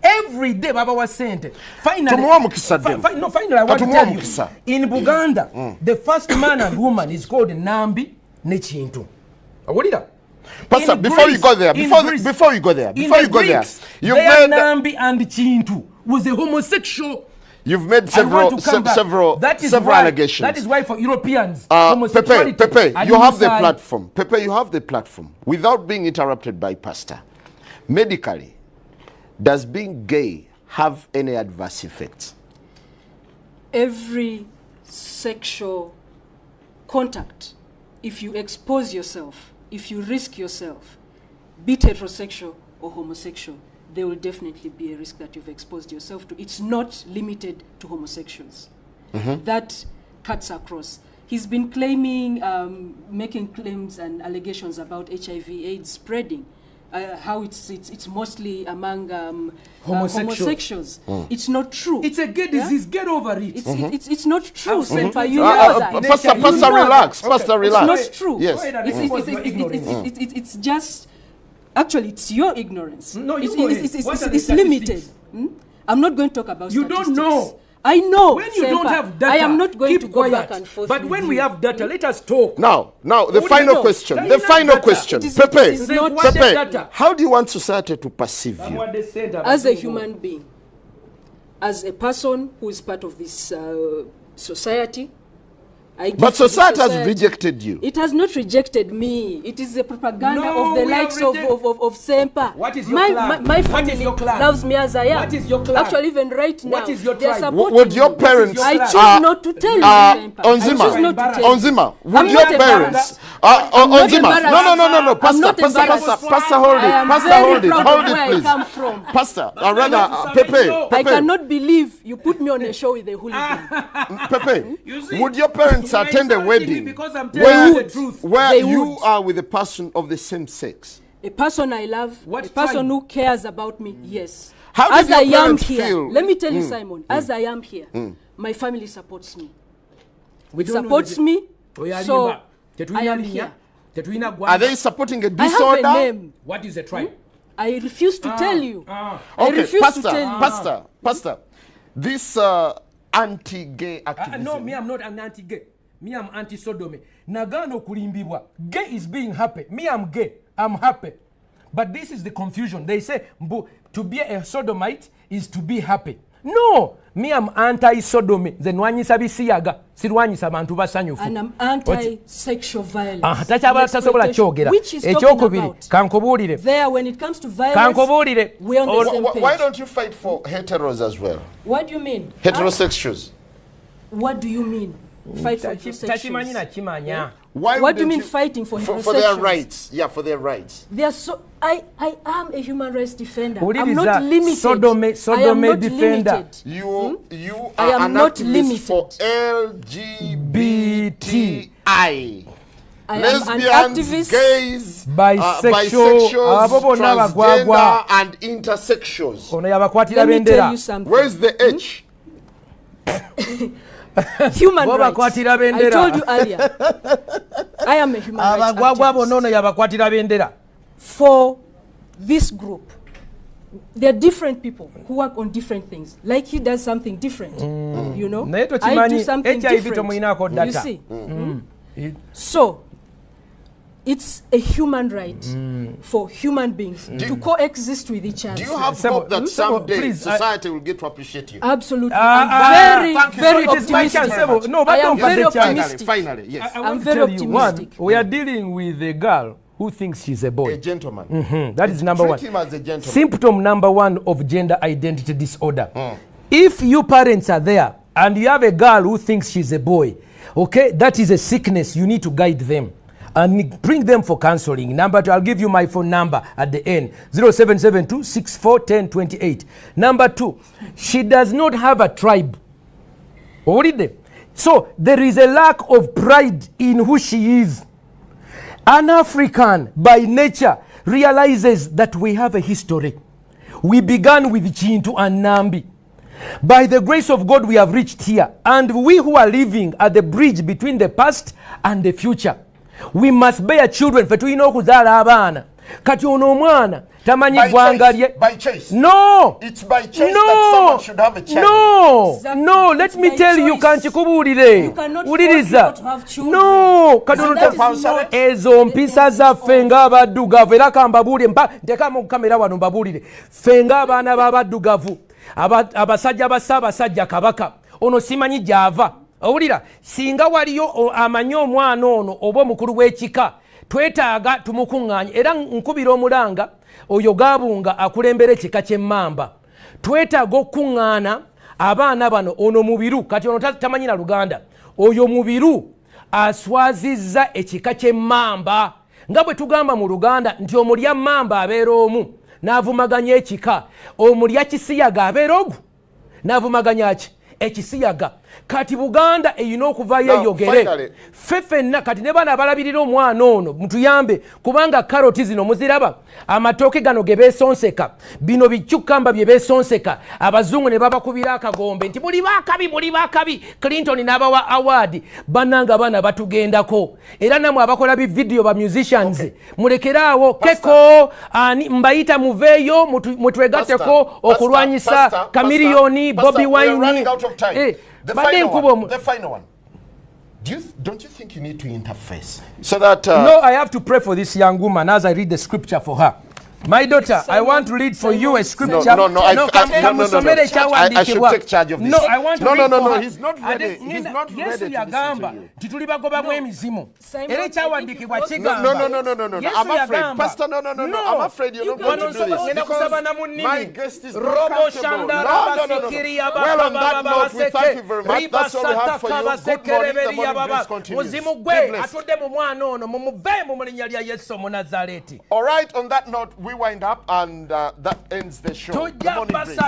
Every day Baba was sent. Finally, I want to tell you, in Uganda, the first man and woman is called Nambi Nechintu. What is that? Pastor, before you go there, You've There made- Nambi and Chintu was a homosexual. You've made I want to several come back. several That is several why, allegations. That is why for Europeans, Pepe, homosexuality. you have the inside. platform. Pepe, you have the platform. Without being interrupted by Pastor, medically, does being gay have any adverse effects? Every sexual contact, if you expose yourself, if you risk yourself, be it heterosexual or homosexual, there will definitely be a risk that you've exposed yourself to. It's not limited to homosexuals. That cuts across. He's been claiming, making claims and allegations about HIV/AIDS spreading. How it's mostly among homosexuals. It's not true. It's a gay disease. Get over it. It's not true, I've said Sempa. it. You know that. Pastor, You Pastor, know relax. that. Pastor, Okay. relax. It's not true. Yes. Go ahead and expose your ignorance. It's just, actually, it's your ignorance. No, you it's, go it's, ahead. What are the it's limited. statistics? I'm not going to talk about You don't statistics. know. I know. When you don't Sempa. have data, I am not going keep to go quiet. back and forth. But with when you. we have data, let us talk. Now, the What do you final know? question. Tell The me final that question. It is- Pepe, it is not- What Pepe, data? how do you want society to perceive you? As a human being, as a person who is part of this society, I give But to the society has society- rejected you. It has not rejected me. It is the propaganda No, of the we have likes of Sempa. What is your my, clan? My What is family your clan? loves me as I am. What is your clan? Actually, even right now, What is your they are tribe? supporting Would your me. parents... I clan? choose not to tell you, Sempa. I choose not to Onzima, tell you. Onzima, would I'm your not parents... I'm not Onzima, embarrassed. no, I'm Pastor, not Pastor, embarrassed. Pastor, hold I it, am Pastor, very hold it, proud hold of it, where I please. come from. Pastor, I rather, Pepe. Pepe, I cannot believe you put me on a show with a hooligan. Pepe, You see, would your parents you are attend a insulting me wedding because I'm telling you the truth. where They you would. are with a person of the same sex? A person I love, What a person tribe? who cares about me, yes. How As did your I am parents here, feel? let me tell you, Simon, as I am here, my family supports me. We It don't know supports the- me, Oya so Limba. Tetulina I am linya, here. tetulina Are gwanga. they supporting a I have disorder? a name. What is the tribe? I refuse to tell you. I Okay, refuse Pastor, to tell you. Pastor, this anti-gay activism. No, me, I'm not an anti-gay. Me, I'm anti-sodomy. Nagano kulimbibwa. Gay is being happy. Me, I'm gay. I'm happy. But this is the confusion. They say to be a sodomite is to be happy. No, me, I'm anti-sodomy. Zenwanyisa bisiyaga. Sirwanyisa bantu basanyufu. And I'm anti-sexual violence. Takyabala tasobola kyogera. Which is talking Ekyokubiri about. kankubuulire. There, when it comes to violence, Kankubuulire. we're on the same page. Why don't you fight for heteros as well? What do you mean? Heterosexuals. What do you mean? Fight for Takimanyi heterosexuals. nakimanya. Why What do you wouldn't mean fighting for for their heterosexuals? rights? Yeah, for their rights. They are so. I am a human rights defender. I'm Uliriza, not limited. Sodomy I am not defender. limited. You I are am an not activist for limited. LGBTI. I am an Lesbians, activist. gays, Bisexual, abo bonna transgender, bagwagwa. and intersexuals. Ono yabakwatira Let me tell bendera. you something. Where's the H? Human Bo rights. bakwatira I bendera. told you earlier. I am a human rights Abagwagwa activist. bonna ono yabakwatira bendera. For this group, there are different people who work on different things. Like he does something different, you know. Naye I do tokimanyi something HIV different. tomuyinaako You data. see. So, it's a human right for human beings to coexist with each other. Do you have Sebo, hope that Sebo, someday please, society will get to appreciate you? Absolutely. Ah, I'm very, thank you. very So it is my chance, optimistic. Sebo. No, but I am don't very forget chance. optimistic. Finally, yes. I want I'm to very tell you, one, optimistic. we are dealing with a girl who thinks she's a boy. A gentleman. That is number one. Treat him as a gentleman. Symptom number one of gender identity disorder. If you parents are there and you have a girl who thinks she's a boy, okay, that is a sickness. You need to guide them and bring them for counseling. Number two, I'll give you my phone number at the end, 0772 641028. Number two, she does not have a tribe. Already. So there is a lack of pride in who she is. An African by nature realizes that we have a history. We began with Chintu and Nambi. By the grace of God, we have reached here. And we who are living at the bridge between the past and the future, we must bear children. Fe tulina okuzaala abaana kati ono omwana tamanyi By ggwanga choice, lye by choice. no It's by choice that someone should have a child. no Exactly. no let It's me by tell you choice. kankikubuulire You cannot force wuliriza people to have children. no kati And ono that ta- is not ezo mpisa zaffe ng'abaddugavu era kambabuulire ntekamu kamera wano mbabuulire ffe ng'abaana b'abaddugavu abasajja ba Ssaabasajja Kabaka ono simanyi gy'ava owulira singa waliyo amanyi omwana ono oba omukulu w'ekika twetaaga tumukuŋŋaanye era nkubira omulanga oyo Gaabunga akulembera ekika ky'emmamba twetaaga okuŋŋaana abaana bano ono mubiru kati ono tamanyi na Luganda oyo mubiru aswazizza ekika ky'emmamba nga bwe tugamba mu Luganda nti omulya mmamba abeera omu n'avumaganya ekika omulya kisiyaga abeera ogu n'avumaganya ki ekisiyaga kati Buganda eyina okuvayo eyogere ffe ffenna kati ne bana abalabirira omwana ono mutuyambe kubanga karoti zino muziraba amatooke gano ge beesonseka bino bikyukamba bye beesonseka abazungu ne babakubira akagombe nti buli baakabi Clinton n'abawa award bannanga bana batugendako era namwe abakola bividiyo ba musicians mulekeraawo keko ani mbayita muveeyo mutwegatteko okulwanyisa Kamiliyoni Bobi Wine. The final one. Don't you think you need to interface so that? No, I have to pray for this young woman as I read the scripture for her. My daughter, I want to read for you a scripture. No. I should take charge of this. No, I want to read for her. He's not ready. He's not ready to listen to you. Tituli bagobamu emizimu. Era ekyawandiikibwa No. I'm afraid, Pastor. No. I'm afraid you're not going to do this because my guest is not comfortable. No. Well, on that note, we thank you very much. That's all we have for you. Good morning. The morning breeze continues. Be blessed. All right. On that note, we wind up and that ends the show. The morning breeze.